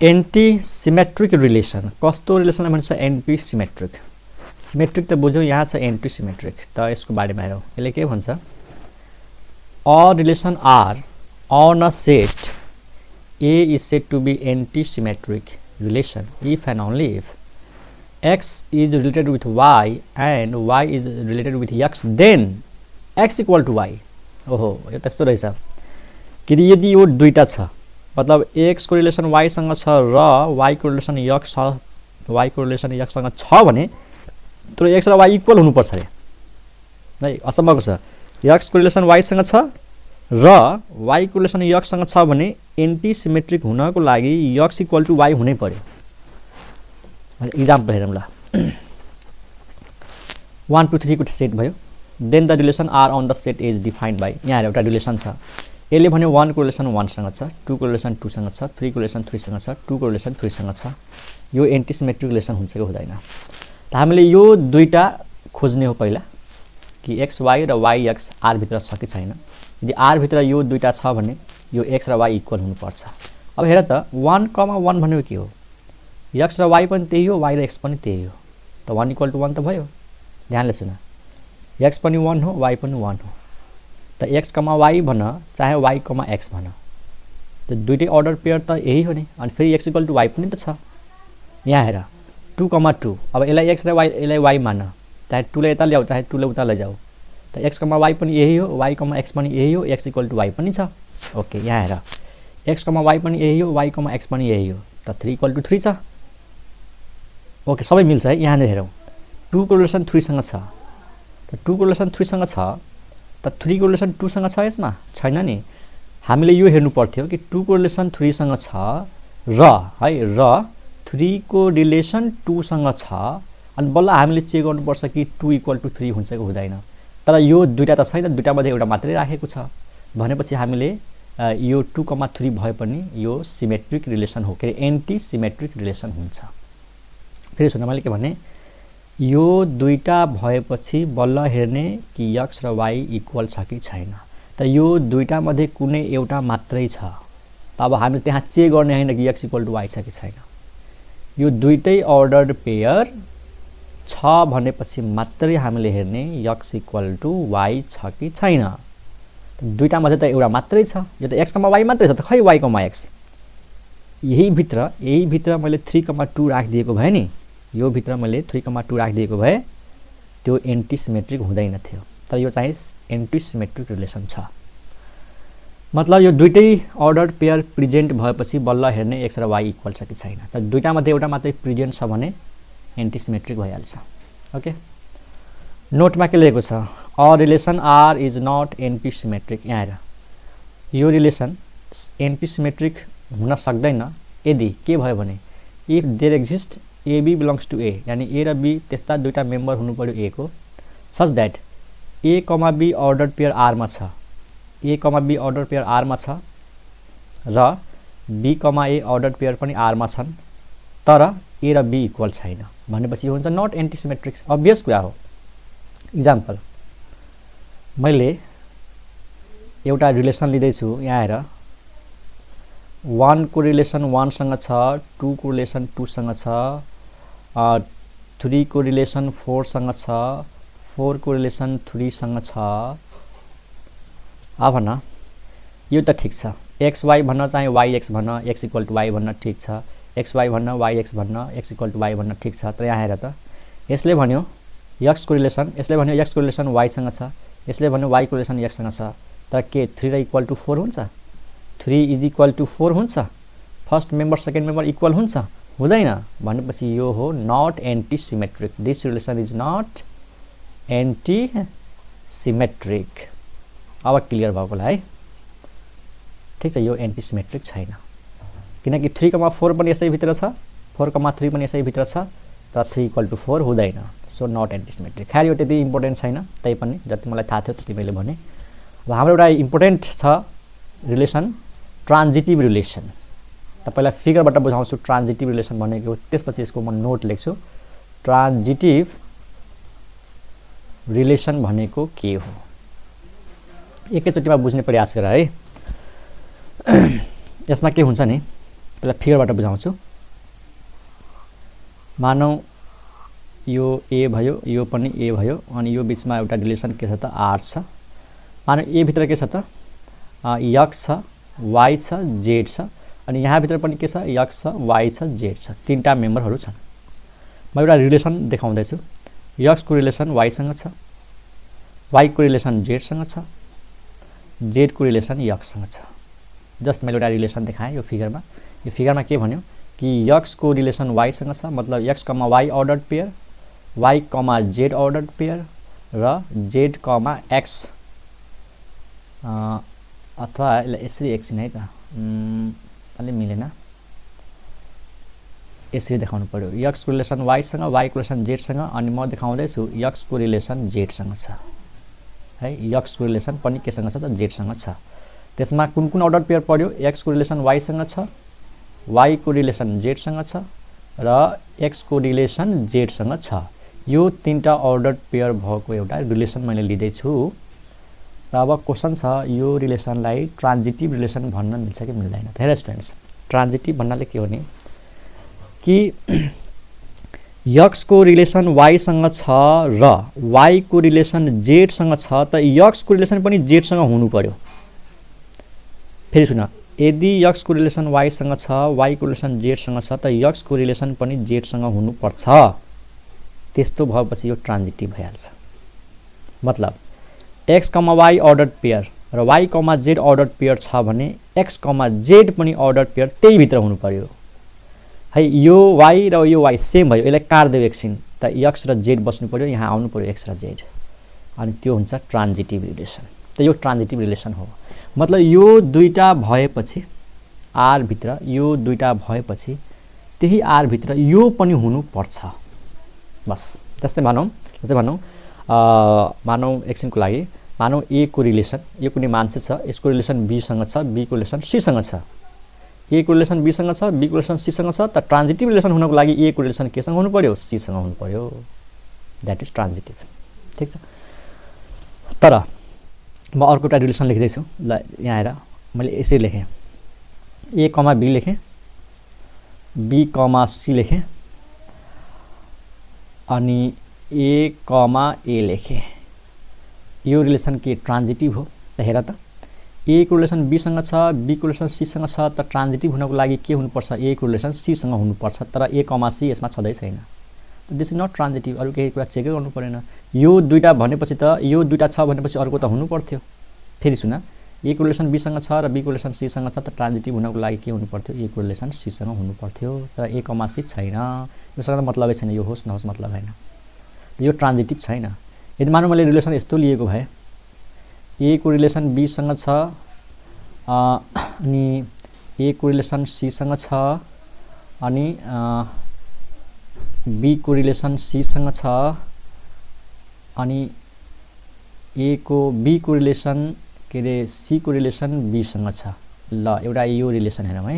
एन्टी सिमेट्रिक रिलेसन। कस्तो रिलेसनलाई भन्छ एन्टी सिमेट्रिक? सिमेट्रिक त बुझ्यौ, यहाँ छ एन्टी सिमेट्रिक, त यसको बारेमा हेरौँ। यसले के भन्छ, a relation R on a set A is said to be anti-symmetric relation if and only if x is related with y and y is related with x, then x equal to y। ओहो, यो त्यस्तो रहेछ कि यदि यो दुईटा छ, मतलब x को रिलेसन y सँग छ र y को रिलेसन x सँग छ भने तर x र y इक्वल हुनुपर्छ रे। है, असम्भवको छ। x को रिलेसन y सँग छ र y को रिलेसन x सँग छ भने एन्टी सिमेट्रिक हुनको लागि x इक्वल टु y हुनै पर्यो। इक्जाम्पल हेरौँ ल। 1 2 3 को सेट भयो, then the relation R on the set is defined by, यहाँ एउटा रिलेसन छ। यसले भन्यो 1 को रिलेसन 1 सँग छ, 2 को रिलेसन 2 सँग छ, 3 को रिलेसन 3 सँग छ, 2 को रिलेसन 3 सँग छ। यो एन्टी सिमेट्रिक रिलेसन हुन्छ कि हुँदैन? त हामीले यो दुईटा खोज्ने हो पहिला कि एक्स वाई र वाई एक्स आर भित्र छ कि छैन। यदि आर भित्र यो दुईटा छ भने यो एक्स र वाई इक्वल हुनुपर्छ। अब हेर त 1 कमा 1 भनेको के हो, एक्स र वाई पनि त्यही हो, वाई र एक्स पनि त्यही हो, त 1 इक्वल टु 1 त भयो। ध्यानले सुन, एक्स पनि 1 हो, वाई पनि 1 हो, त एक्स कमा वाई भन चाहे वाई कमा एक्स भन, त दुईटै अर्डर पेयर त यही हो नि। अनि फेरि एक्स इक्वल टु वाई पनि त छ। यहाँ हेर 2 कमा 2, अब यसलाई एक्स र वाई, यसलाई वाई मान, चाहे 2 लाई यता ल्याऊ चाहे 2 लाई उता लैजाऊ, त एक्स कमा वाई पनि यही हो, वाई कमा एक्स पनि यही हो, एक्स इक्वल टु वाई पनि छ। ओके, यहाँ हेर एक्स कमा वाई पनि यही हो, वाई कमा एक्स पनि यही हो, त 3 इक्वल टु 3 छ। ओके, सबै मिल्छ है। यहाँनिर हेरौँ 2 को रिलेसन 3 सँग छ, त 2 को रिलेसन 3 सँग छ, त 3 को रिलेसन 2 सँग छ, यसमा छैन नि। हामीले यो हेर्नु पर्थ्यो कि 2 को रिलेसन 3 सँग छ र 3 को रिलेसन 2 सँग छ, अनि बल्ल हामीले चेक गर्नुपर्छ कि 2 इक्वल टु 3 हुन्छ कि हुँदैन। तर यो दुईटा त छैन, दुईटा मध्ये एउटा मात्रै राखेको छ भनेपछि हामीले यो 2,3 भए पनि यो सिमेट्रिक रिलेसन हो, के एन्टी सिमेट्रिक रिलेसन हुन्छ। फेरि सुन, मैले के भने यो दुईटा भएपछि बल्ल हेर्ने कि एक्स र वाई इक्वल छ कि छैन। त यो दुईटा मध्ये कुनै एउटा मात्रै छ। त अब हामीले त्यहाँ चेक गर्ने हैन कि x इक्वल टु y छ कि छैन। यो दुईटै अर्डर्ड पेयर छ भनेपछि मात्रै हामीले हेर्ने x इक्वल टु y छ कि छैन। दुईटा मध्ये त एउटा मात्रै छ, यो त x, y मात्रै छ त खै y, x। यही भित्र मैले 3,2 राखिदिएको भए नि, यो भित्र मैले 3,2 राखिदिएको भए त्यो एन्टी सिमेट्रिक हुँदैन थियो। तर यो चाहिँ एन्टी सिमेट्रिक रिलेसन छ। मतलब यो दुईटै अर्डर्ड पेयर प्रेजेन्ट भएपछि बल्ल हेर्ने x र y इक्वल छ कि छैन। तर दुईटा मध्ये एउटा मात्रै प्रेजेन्ट छ भने एन्टी सिमेट्रिक भइहाल्छ। ओके, नोटमा के लेखेको छ, a relation R is not anti symmetric. यहाँ हेर, यो रिलेसन एन्टी सिमेट्रिक हुन सक्दैन यदि के भयो भने if there exist A B belongs to A, यानी ए र बी त्यस्ता दुईटा मेम्बर हुनु पर्यो ए को, such that A comma B ordered pair R मा छ, A comma B ordered pair R मा छ र B comma A ordered pair पनि आर मा छन्, तर ए र बी इक्वल छैन भनेपछि यो हुन्छ नट एन्टी सिमेट्रिक। अभियस कुरा हो। इक्जाम्पल, मैले एउटा रिलेसन लिँदैछु, यहाँ हेर 1 को रिलेसन 1 सँग छ, 2 को रिलेसन 2 सँग छ, 3 को रिलेसन 4 सँग छ, 4 को रिलेसन 3 सँग छ। अब भन, यो त ठिक छ, एक्स वाई भन्न चाहे वाई एक्स भन्न, एक्स इक्वल टु वाई भन्न ठिक छ, एक्स वाई भन्न वाई एक्स भन्न, एक्स इक्वल टु वाई भन्न ठिक छ। तर यहाँ हेर त, यसले भन्यो एक्स को रिलेसन, यसले भन्यो एक्स को रिलेसन वाई सँग छ, यसले भन्यो वाई को रिलेसन एक्स सँग छ, तर के 3 र इक्वल टु 4 हुन्छ? 3 इज इक्वल टु 4 हुन्छ? First member second member equal हुन्छ? हुँदैन। भनेपछि यो हो not anti symmetric. This relation is not anti symmetric. अब क्लियर भएको होला है। ठिक छ, यो एन्टी सिमेट्रिक छैन किनकि 3,4 पनि यसै भित्र छ, 4,3 पनि यसै भित्र छ, तर 3 इक्वल टु 4 हुँदैन। So not anti symmetric. खैर यो त्यति इम्पोर्टेन्ट छैन, तै पनि जति मलाई थाहा थियो त्यति मैले भने। अब हाम्रो एउटा इम्पोर्टेन्ट छ रिलेसन, ट्रान्जिटिभ रिलेसन। तपाईलाई फिगरबाट बुझाउँछु ट्रान्जिटिभ रिलेसन भनेको, त्यसपछि यसको म नोट लेख्छु। ट्रान्जिटिभ रिलेसन भनेको के हो एकैचोटिमा बुझ्ने प्रयास गर है। यसमा के हुन्छ नि, पहिला फिगरबाट बुझाउँछु। मानौ यो ए भयो, यो पनि ए भयो, अनि यो बिचमा एउटा रिलेसन के छ त आर छ। मानौ ए भित्र के छ त एक्स छ, वाई छ, जेड छ, अनि यहाँ भित्र पनि के छ एक्स छ, वाई छ, जेड छ, तीनटा मेम्बरहरू छन्। म एउटा रिलेसन देखाउँदैछु। एक्स को रिलेसन वाई सँग छ, वाई को रिलेसन जेड सँग छ, जेड को रिलेसन एक्स सँग छ। जस्ट मैले एउटा रिलेसन देखाएँ यो फिगरमा। यो फिगरमा के भन्यो कि एक्स को रिलेसन वाई सँग छ, मतलब x comma Y ordered pair, Y कमा जेड अर्डर्ड पेयर र जेड कमा एक्स, अथवा यसरी एकछिन है त, अलि मिलेन, यसरी देखाउनु पर्यो। एक्स को रिलेसन वाई सँग, वाई को रिलेसन जेड सँग, अनि म देखाउँदैछु एक्स को रिलेसन जेड सँग छ है। एक्स को रिलेसन पनि केसँग छ त जेड सँग छ। त्यसमा कुन कुन अर्डर पेयर पर्यो? एक्स को रिलेसन वाई सँग छ, वाई को रिलेसन जेड सँग छ र एक्स को रिलेसन जेड सँग छ। यो तीनटा अर्डर पेयर भएको एउटा रिलेसन मैले लिँदै छु। र अब क्वेशन छ, यो रिलेसनलाई ट्रान्जिटिभ रिलेसन भन्न मिल्छ कि मिल्दैन? हेर स्टुडेन्ट्स, ट्रान्जिटिभ भन्नाले के हो नि कि एक्स को रिलेसन वाई सँग छ र वाई को रिलेसन जेड सँग छ, त एक्स को रिलेसन पनि जेड सँग हुनु पर्यो। फेरि सुन, यदि एक्स को रिलेसन वाई सँग छ, वाई को रिलेसन जेड सँग छ, त एक्स को रिलेसन पनि जेड सँग हुनुपर्छ। त्यस्तो भएपछि यो ट्रान्जिटिभ भइहाल्छ। मतलब x comma Y ordered pair र वाई कमा जेड अर्डर्ड पेयर छ भने एक्स कमा जेड पनि अर्डर्ड पेयर त्यही भित्र हुनु पर्यो है। यो वाई र यो वाई सेम भयो, यसलाई काट्दियो एकछिन, त एक्स र जेड बस्नु पर्यो, यहाँ आउनु पर्यो एक्स र जेड, अनि त्यो हुन्छ ट्रान्जिटिभ रिलेसन। त यो ट्रान्जिटिभ रिलेसन हो। मतलब यो दुईटा भएपछि आर भित्र, यो दुईटा भएपछि त्यही आर भित्र यो पनि हुनुपर्छ। बस जस्तै भनौँ मानौ एकछिनको लागि, मानौ ए को रिलेसन, यो कुनै मान्छे छ, यसको रिलेसन बी सँग छ, बी को रिलेसन सी सँग छ, ए को रिलेसन बी सँग छ, बी को रिलेसन सी सँग छ, त ट्रान्जिटिभ रिलेसन हुनको लागि ए को रिलेसन के सँग हुनु पर्यो? सी सँग हुनु पर्यो। That is transitive. ठिक छ। तर म अर्को एउटा रिलेसन लेख्दैछु ल यहाँ हेर मैले यसरी लेखेँ ए comma be लेखेँ be comma C लेखेँ अनि ए कमा ए लेखेँ यो रिलेसन के ट्रान्जिटिभ हो त हेर त ए को रिलेसन बी सँग छ बी को रिलेसन सी सँग छ त ट्रान्जिटिभ हुनको लागि के हुनुपर्छ ए को रिलेसन सी सँग हुनुपर्छ तर ए कमा सी यसमा छँदै छैन त दिस इज नट ट्रान्जिटिभ अरु केही कुरा चेकै गर्नु परेन यो दुईटा भनेपछि त यो दुईटा छ भनेपछि अर्को त हुनु पर्थ्यो फेरि सुन ए को रिलेसन बी सँग छ र बी को रिलेसन सी सँग छ त ट्रान्जिटिभ हुनको लागि के हुनु पर्थ्यो ए को रिलेसन सी सँग हुनु पर्थ्यो तर ए कमा सी छैन योसँग मतलबै छैन यो होस् नहोस् मतलब हैन यो ट्रान्जिटिभ छैन यदि मानौँ मैले रिलेसन यस्तो लिएको भए ए को रिलेसन बी सँग छ अनि ए को रिलेसन सी सँग छ अनि बी को रिलेसन सी सँग छ अनि ए को बी को रिलेसन के रे सी को रिलेसन बी सँग छ ल एउटा यो रिलेसन हेरौँ है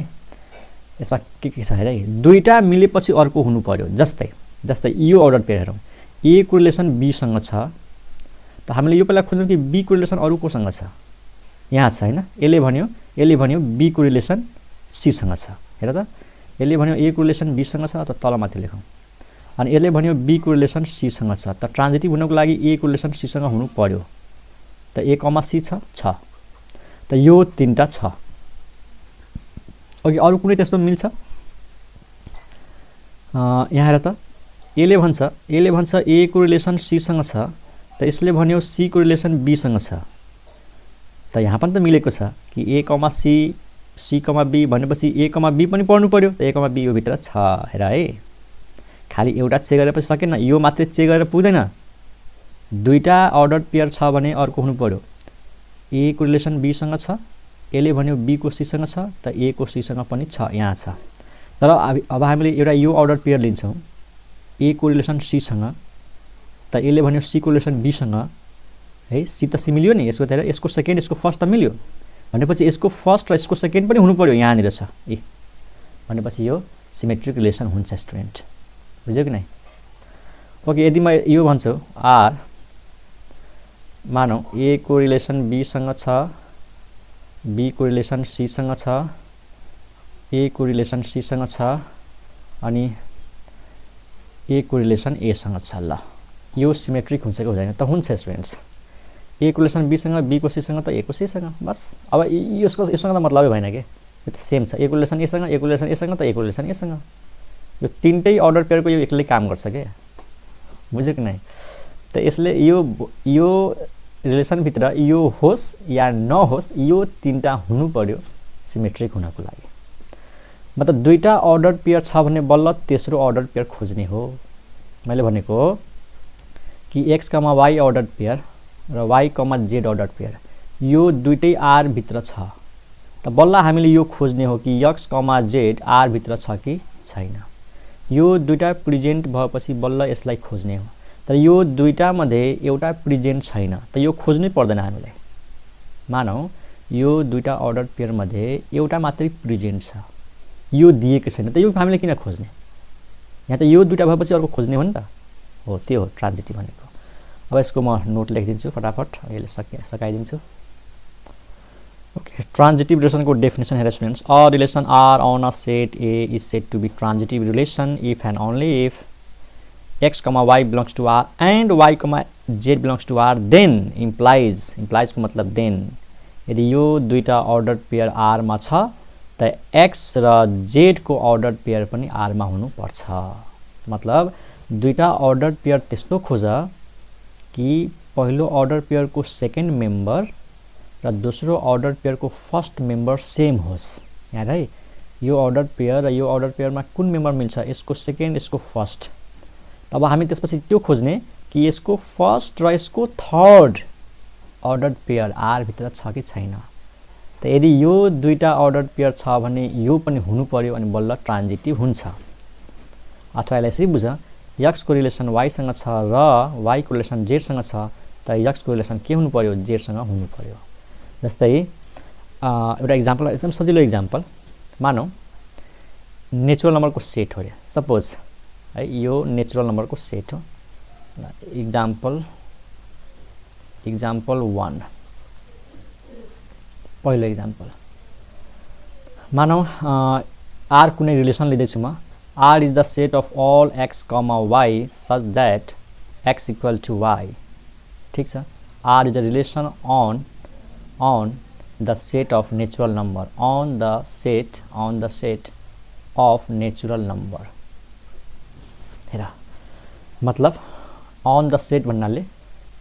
यसमा के छ हेर है दुईटा मिलेपछि अर्को हुनु पर्यो जस्तै यो अर्डर पेयर हेरौँ ए को रिलेसन बी सँग छ त हामीले यो पहिला खोज्यौं कि बी को रिलेसन अरु कोसँग छ यहाँ छ हैन यसले भन्यो बी को रिलेसन सी सँग छ हेर त यसले भन्यो ए को रिलेसन बी सँग छ त तलमाथि लेखौं अनि यसले भन्यो बी को रिलेसन सी सँग छ त ट्रान्जिटिभ हुनको लागि ए को रिलेसन सी सँग हुनु पर्यो त ए कमा सी छ त यो तीनटा छ ओके अरु कुनै त्यस्तो मिल्छ यहाँ हेर त यसले भन्छ ए को रिलेसन सी सँग छ त यसले भन्यो सी को रिलेसन बी सँग छ त यहाँ पनि त मिलेको छ कि ए कमा सी सी कमा बी भनेपछि ए कमा बी पनि पढ्नु पर्यो त ए कमा बी यो भित्र छ हेर है खाली एउटा चेक गरेपछि सकेन यो मात्रै चेक गरेर पुग्दैन दुईटा अर्डर पेयर छ भने अर्को हुनु पर्यो ए को रिलेसन बी सँग छ यसले भन्यो बी को सी सँग छ त ए को सी सँग पनि छ यहाँ छ तर अब हामीले एउटा यो अर्डर पेयर लिन्छौं ए को रिलेसन सी सँग त यसले भन्यो सी को रिलेसन बी सँग है सी त सी मिल्यो नि यसको त यसको सेकेन्ड यसको फर्स्ट त मिल्यो भनेपछि यसको फर्स्ट र यसको सेकेन्ड पनि हुनु पर्यो यहाँ निर छ ए भनेपछि यो सिमेट्रिक रिलेसन हुन्छ स्टुडेन्ट बुझ्यो कि नै ओके यदि म यो भन्छु आर मानौ ए को रिलेसन बी सँग छ बी को रिलेसन सी सँग छ ए को रिलेसन सी सँग छ अनि ए को रिलेसन ए सँग छ ल यो सिमेट्रिक हुन्छ कि हुँदैन त हुन्छ स्टुडेन्ट्स ए को रिलेसन बी सँग बी को सी सँग त ए को सी सँग बस अब यसको यससँग त मतलबै भएन के यो त सेम छ ए को रिलेसन ए सँग ए को रिलेसन ए सँग त ए को रिलेसन ए सँग यो तीनटै अर्डर पेयरको यो एक्लै काम गर्छ के बुझ्यो कि नै त यसले यो रिलेसन भित्र यो होस् या नहोस् यो तीनटा हुनु पर्यो सिमेट्रिक हुनको लागि मतलब दुईटा अर्डर पेयर छ भने बल्ल तेस्रो अर्डर पेयर खोज्ने हो मैले भनेको कि x, y अर्डर पेयर र y, z अर्डर पेयर यो दुईटै r भित्र छ त बल्ल हामीले यो खोज्ने हो कि x, z r भित्र छ कि छैन यो दुईटा प्रेजेन्ट भएपछि बल्ल यसलाई खोज्ने हो तर यो दुईटा मध्ये एउटा प्रेजेन्ट छैन त यो खोज्नै पर्दैन हामीले मानौ यो दुईटा अर्डर पेयर मध्ये एउटा मात्रै प्रेजेन्ट छ यो दिएको छैन त यो हामीले किन खोज्ने यहाँ त यो दुईटा भएपछि अर्को खोज्ने हो नि त हो त्यो हो ट्रान्जिटिभ भनेको अब यसको म नोट लेखिदिन्छु फटाफट अहिले सकाइदिन्छु ओके ट्रान्जिटिभ रिलेसनको डेफिनेसन हेर students a relation R on a set A is said to be transitive relation if and only if x, y belongs to r and y, z belongs to r then implies को मतलब then यदि यो दुईटा order pair r मा छ त x र z को अर्डर पेयर पनि r मा हुनु पर्छ मतलब दुईटा अर्डर पेयर त्यस्तो खोज कि पहिलो अर्डर पेयर को सेकेन्ड मेम्बर र दोस्रो अर्डर पेयर को फर्स्ट मेम्बर सेम होस् यहाँ है यो अर्डर पेयर र यो अर्डर पेयरमा कुन मेम्बर मिल्छ यसको सेकेन्ड यसको फर्स्ट तब हामी त्यसपछि त्यो खोज्ने कि यसको फर्स्ट र यसको थर्ड अर्डर पेयर r भित्र छ कि छैन त यदि यो दुईटा अर्डर पेयर छ भने यो पनि हुनु पर्यो अनि बल्ल ट्रान्जिटिभ हुन्छ अथवा यसलाई यसरी बुझ x को रिलेसन y सँग छ र y को रिलेसन z सँग छ त x को रिलेसन के हुनु पर्यो z सँग हुनु पर्यो जस्तै एउटा एक्जाम्पल एकदम सजिलो एक्जाम्पल मानौ नेचुरल नम्बरको सेट हो सपोज है यो नेचुरल नम्बरको सेट हो एक्जाम्पल 1 पहिलो एक्जाम्पल मानौ आर कुनै रिलेसन लिँदैछु म R is the set of all x comma y such that x equal to y ठीक छ R is the relation on the set of natural number on the set of natural number हेर मतलब on the set भन्नाले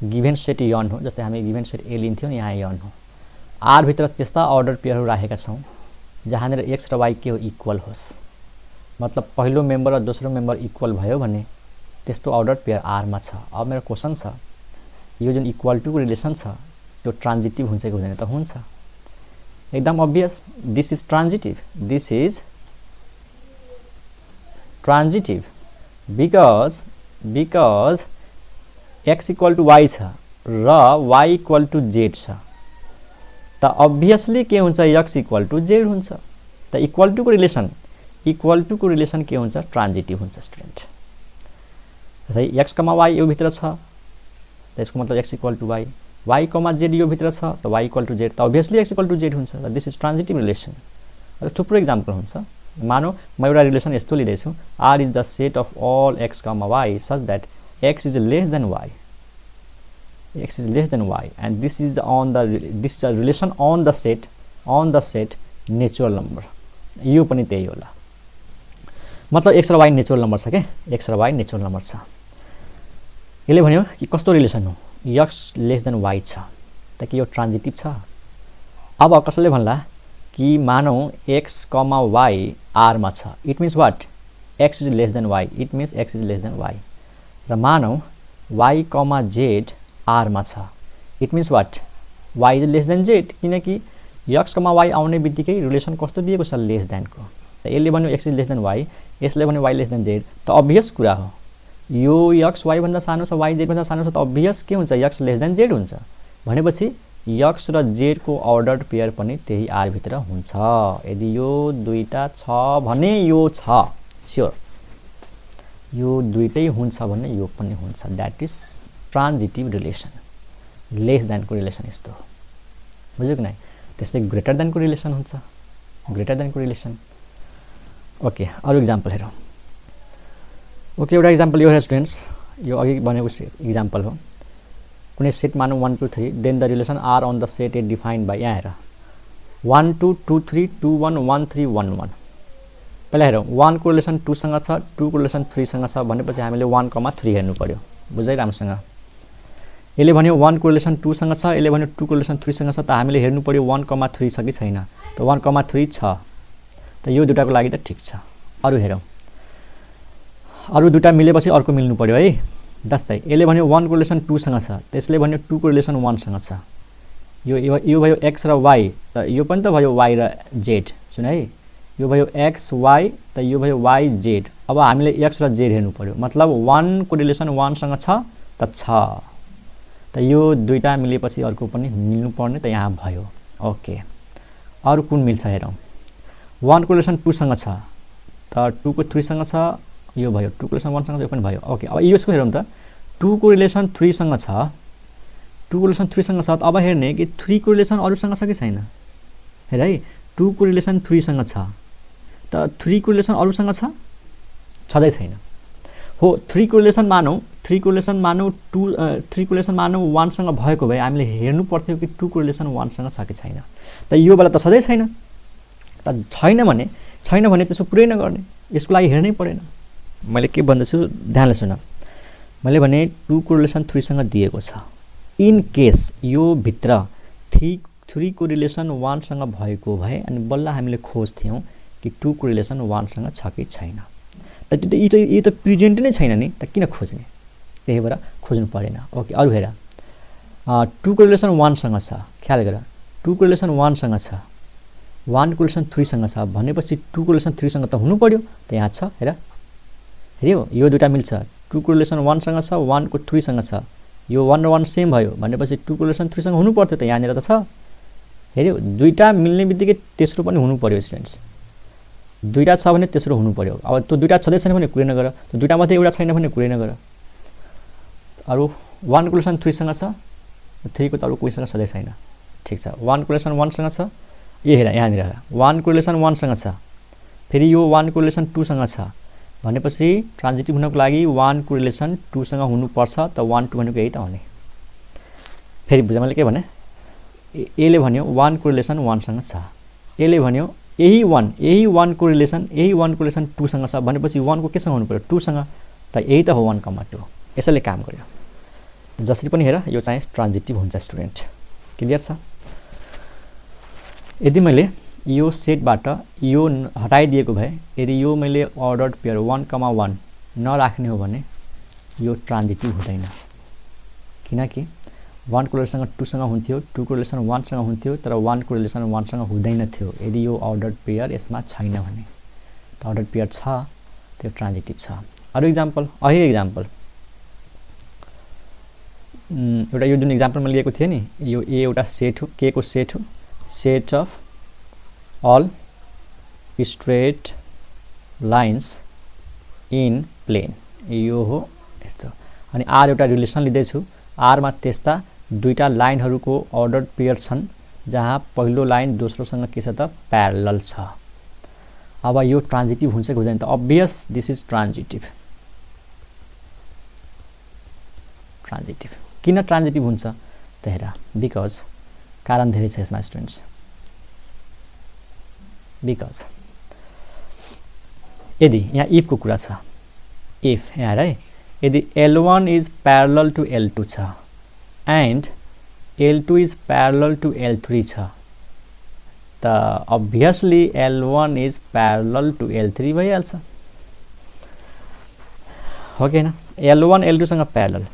given set यन हो जस्तै हामी given set ए लिन्थ्यौं यहाँ यन हो आर भित्र त्यस्ता अर्डर पेयरहरु राखेका छौं जहाँनेर x र y के हो इक्वल होस् मतलब पहिलो मेम्बर र दोस्रो मेम्बर इक्वल भयो भने त्यस्तो अर्डर पेयर आर मा छ अब मेरो क्वेशन छ यो जुन इक्वल टु को रिलेसन छ त्यो ट्रान्जिटिभ हुन्छ कि हुँदैन त हुन्छ एकदम obvious this is transitive because x equal to y छ र y equal to z छ त obviously के हुन्छ x equal to z हुन्छ त इक्वल टु को रिलेसन के हुन्छ ट्रान्जिटिभ हुन्छ स्टुडेन्ट र x y यो भित्र छ त यसको मतलब x equal to y y, z यो भित्र छ त y equal to z त obviously x equal to z हुन्छ र दिस इज ट्रान्जिटिभ रिलेसन र थुप्रो एक्जाम्पल हुन्छ मानौ म एउटा रिलेसन यस्तो लिँदै छु r is the set of all x, y such that x is less than y and this is a relation on the set natural number यो पनि त्यही होला मतलब x र y नेचुरल नम्बर छ के x र y नेचुरल नम्बर छ यसले भन्यो कि कस्तो रिलेसन हो x लेस देन y छ त कि यो ट्रान्जिटिभ छ अब कसैले भन्ला कि मानौ x, y r मा छ it means what x is less than y it means x is less than y र मानौ y, z r मा छ it means what y is less than z किनकि x, y आउने बित्तिकै relation कस्तो दिएको छ लेस देन को त यसले भन्यो x is less than y यसले भन्यो y लेस देन z त obvious कुरा हो यो x y भन्दा सानो छ y z भन्दा सानो छ त obvious के हुन्छ x लेस देन z हुन्छ भनेपछि x र z को अर्डर्ड पेयर पनि त्यही r भित्र हुन्छ यदि यो दुईटा छ भने यो छ स्योर यो दुईटै हुन्छ भने यो पनि हुन्छ that is transitive relation less than को रिलेसन यस्तो हो बुझ्यो कि नै त्यसै ग्रेटर देन को रिलेसन हुन्छ ओके अरु एक्जाम्पल हेरौं ओके एउटा एक्जाम्पल यो स्टुडेन्ट्स यो अघि भनेको एक्जाम्पल हो कुनै सेट मानौ 1 2 3 then the relation R on the set is defined by यहाँ हेर 1 2 2 3 2 1 1 3 1 1 पहिला हेरौं 1 को रिलेसन 2 सँग छ 2 को रिलेसन 3 सँग छ भनेपछि हामीले 1 3 हेर्नु पर्यो बुझै राम्रोसँग यसले भन्यो 1 को रिलेसन 2 सँग छ यसले भन्यो 2 को रिलेसन 3 सँग छ त हामीले हेर्नु पर्यो 1 3 छ कि छैन त 1 3 छ त यो दुटाको लागि त ठीक छ अरु हेरौं अरु दुटा मिलेपछि अर्को मिल्नु पर्यो है जस्तै यसले भन्यो 1 को रिलेसन 2 सँग छ त्यसले भन्यो 2 को रिलेसन 1 सँग छ यो भयो x र y त यो पनि त भयो y र z सुन है यो भयो x y त यो भयो y z अब हामीले x र z हेर्नु पर्यो मतलब 1 को रिलेसन 1 सँग छ त छ त यो दुईटा मिलेपछि अर्को पनि मिल्नु पर्ने त यहाँ भयो ओके अरु कुन मिल्छ हेरौं 1 को रिलेसन 2 सँग छ त 2 को 3 सँग छ यो भयो 2 को रिलेसन 1 सँग यो पनि भयो ओके अब यसको हेरौं त 2 को रिलेसन 3 सँग छ 2 को रिलेसन 3 सँग छ अब हेर्ने कि 3 को रिलेसन अरु सँग छ कि छैन हेर है 2 को रिलेसन 3 सँग छ त 3 को रिलेसन अरु सँग छ छदै छैन हो 3 को रिलेसन मानौ 3 को रिलेसन मानौ 1 सँग भएको भए हामीले हेर्नु पर्थ्यो कि 2 को रिलेसन 1 सँग छ कि छैन त यो बेला त छदै छैन त छैन भने त्यसो पुरै नगर्ने यसको लागि हेर्नै परेन मैले के भन्दैछु ध्यानले सुन मैले भने 2 को रिलेसन 3 सँग दिएको छ इन केस यो भित्र 3 को रिलेसन 1 सँग भएको भए अनि बल्ल हामीले खोज्थ्यौं कि 2 को रिलेसन 1 सँग छ कि छैन त यो त प्रेजेन्ट नै छैन नि त किन खोज्ने त्यही भएर खोज्नु परेन ओके अरु हेर 2 को रिलेसन 1 सँग छ ख्याल गर 2 को रिलेसन 1 सँग छ 1 को रिलेसन 3 सँग छ भनेपछि 2 को रिलेसन 3 सँग त हुनु पर्यो त यहाँ छ हेर्यो यो दुटा मिल्छ 2 को रिलेसन 1 सँग छ 1 को 3 सँग छ यो 1 र 1 सेम भयो भनेपछि 2 को रिलेसन 3 सँग हुनु पर्थ्यो त यहाँनिर त छ हेर्यो दुईटा मिल्ने बित्तिकै तेस्रो पनि हुनु पर्यो स्टुडेन्ट्स दुईटा छ भने तेस्रो हुनु पर्यो अब त्यो दुईटा छदै छैन भने कुरै नगर त्यो दुईटा मध्ये एउटा छैन भने कुरै नगर अरु 1 को रिलेसन 3 सँग छ 3 को त अरु कोहीसँग छदै छैन ठीक छ 1 को रिलेसन 1 सँग छ ए हेर यहाँनिर 1 को रिलेसन 1 सँग छ फेरि यो 1 को रिलेसन 2 सँग छ भनेपछि ट्रान्जिटिभ हुनको लागि 1 को रिलेसन 2 सँग हुनुपर्छ त 1 2 भनेको यही त हो नि फेरि बुझ मैले के भने ए ले भन्यो 1 को रिलेसन 1 सँग छ ए ले भन्यो यही 1 को रिलेसन 2 सँग छ भनेपछि 1 को के सँग हुनु पर्यो 2 सँग त यही त हो 1, 2 यसैले काम गर्यो जसरी पनि हेर यो चाहिँ ट्रान्जिटिभ हुन्छ स्टुडेन्ट क्लियर छ यदि मैले यो सेटबाट यो हटाइदिएको भए यदि यो मैले अर्डर्ड पेयर 1, 1 नराख्ने हो भने यो ट्रान्जिटिभ हुँदैन किनकि 1 को रिलेसन 2 सँग हुन्थ्यो 2 को रिलेसन 1 सँग हुन्थ्यो तर 1 को रिलेसन 1 सँग हुँदैन थियो यदि यो अर्डर्ड पेयर यसमा छैन भने त अर्डर्ड पेयर छ त्यो ट्रान्जिटिभ छ अरु एक्जाम्पल एउटा यो जुन एक्जाम्पल मैले लिएको थिए नि यो ए एउटा सेट हो के को सेट हो set of all straight lines in plane यो हो यस्तो अनि आर एउटा रिलेसन लिँदै छु आर मा त्यस्ता दुईटा लाइनहरुको अर्डर्ड पेयर छन् जहाँ पहिलो लाइन दोस्रोसँग के छ त प्यारलल छ अब यो ट्रान्जिटिभ हुन्छ कि हुँदैन त obvious this is ट्रान्जिटिभ किन ट्रान्जिटिभ हुन्छ त हेर बिकज कारण धेरै छ यसमा स्टुडेन्ट्स बिकज यदि यहाँ इफ को कुरा छ इफ यहाँ है यदि L1 is parallel to L2 छ and L2 is parallel to L3 छ त obviously L1 is parallel to L3 भइहाल्छ हो कि हैन L1 L2 सँग प्यारलल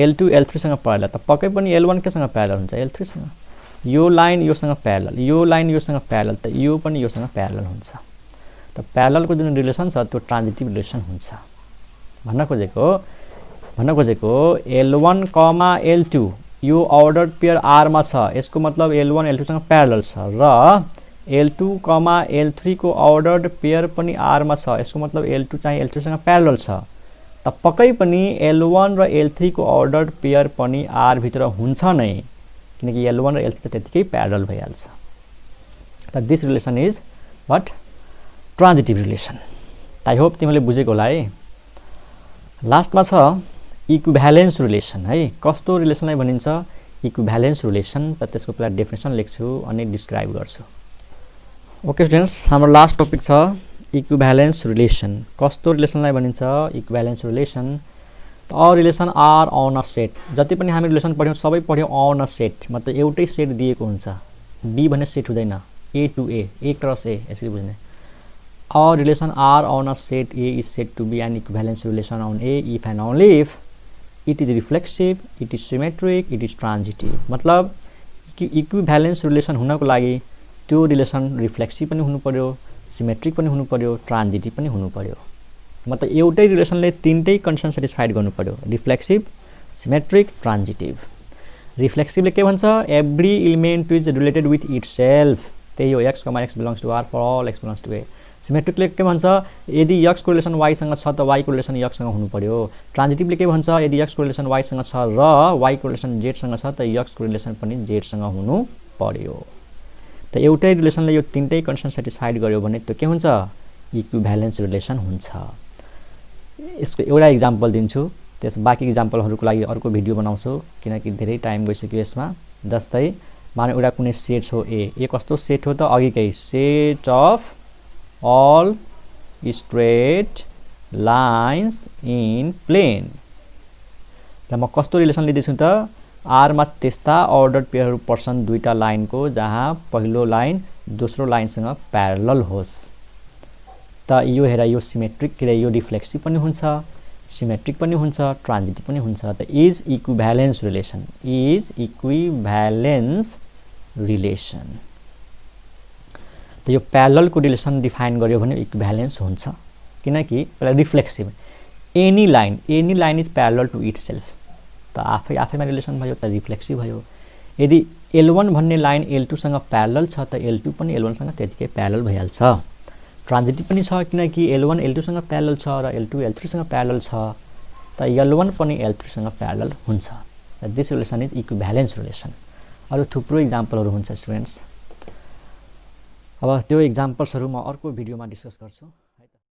L2 L3 सँग प्यारलल त पक्कै पनि L1 के सँग प्यारलल हुन्छ L3 सँग यो लाइन योसँग प्यारलल यो लाइन योसँग प्यारलल त यो पनि योसँग प्यारलल हुन्छ त प्यारललको जुन रिलेसन छ त्यो ट्रान्जिटिभ रिलेसन हुन्छ भन्न खोजेको L1, L2 यो अर्डर्ड पेयर R मा छ यसको मतलब L1 L2 सँग प्यारलल छ र L2, L3 को अर्डर्ड पेयर पनि R मा छ यसको मतलब L2 चाहिँ L3 सँग प्यारलल छ त पक्कै पनि L1 र L3 को अर्डर्ड पेयर पनि R भित्र हुन्छ नै किनकि L1 र L3 त्यतिकै प्यारलल भइहाल्छ त this relation is what transitive relation I hope तिमीले बुझेको होला है लास्टमा छ इक्विभ्यालेन्स रिलेसन है कस्तो रिलेसनलाई भनिन्छ इक्विभ्यालेन्स रिलेसन त त्यसको पहिला डेफिनेसन लेख्छु अनि डिस्क्राइब गर्छु ओके स्टुडेन्ट्स हाम्रो लास्ट टपिक छ इक्विभ्यालेन्स रिलेसन कस्तो रिलेसनलाई भनिन्छ equivalence relation a relation R on a set जति पनि हामी रिलेसन पढ्यौं सबै पढ्यौं अन अ सेट मतलब एउटै सेट दिएको हुन्छ बी भन्ने सेट हुँदैन ए टु ए क्रस ए यसरी बुझ्ने a relation R on a set A is said to be an equivalence relation on A if and only if it is reflexive it is symmetric it is transitive मतलब equivalence relation हुनको लागि त्यो relation reflexive पनि हुनु पर्यो symmetric पनि हुनु पर्यो ट्रान्जिटिभ पनि हुनु पर्यो मतलब एउटै रिलेसनले तीनटै कन्डिसन सेटिस्फाइड गर्नु पर्यो रिफ्लेक्सिभ सिमेट्रिक ट्रान्जिटिभ रिफ्लेक्सिभले के भन्छ every element is related with itself त्यही हो x, x belongs to r for all x belongs to a सिमेट्रिकले के भन्छ यदि x को रिलेसन y सँग छ त y को रिलेसन x सँग हुनु पर्यो ट्रान्जिटिभले के भन्छ यदि x को रिलेसन y सँग छ र y को रिलेसन z सँग छ त x को रिलेसन पनि z सँग हुनु पर्यो त एउटै रिलेसनले यो तीनटै कन्डिसन सेटिस्फाइड गर्यो भने त्यो के हुन्छ इक्विभ्यालेन्स रिलेसन हुन्छ यसको एउटा एक्जाम्पल दिन्छु त्यस बाँकी एक्जाम्पलहरुको लागि अर्को भिडियो बनाउँछु किनकि धेरै टाइम गइसक्यो यसमा जस्तै माने एउटा कुनै सेट हो ए कस्तो सेट हो त अघिकै set of all straight lines in plane ल म कस्तो रिलेसन लिदैछु त R मा त्यस्ता अर्डर्ड पेयरहरु पर्छन् दुईटा लाइनको जहाँ पहिलो लाइन दोस्रो लाइनसँग प्यारलल होस् त यो हेर यो सिमेट्रिक के यो रिफ्लेक्सिभ पनि हुन्छ सिमेट्रिक पनि हुन्छ ट्रान्जिटिभ पनि हुन्छ त इज इक्विभ्यालेन्स रिलेसन त यो प्यारलल को रिलेसन डिफाइन गर्यो भने इक्विभ्यालेन्स हुन्छ किनकि पहिला reflexive any line is parallel to itself त आफैमा रिलेसन भयो त रिफ्लेक्सिभ भयो यदि L1 भन्ने लाइन L2 सँग प्यारलल छ त L2 पनि L1 सँग त्यतिकै प्यारलल भइहाल्छ ट्रान्जिटिभ पनि छ किनकि L1 L2 सँग प्यारलल छ र L2 L3 सँग प्यारलल छ त L1 पनि L3 सँग प्यारलल हुन्छ this relation is equivalence relation अरू थुप्रो इक्जाम्पलहरू हुन्छ स्टुडेन्ट्स। अब त्यो इक्जाम्पल्सहरू म अर्को भिडियोमा डिस्कस गर्छु।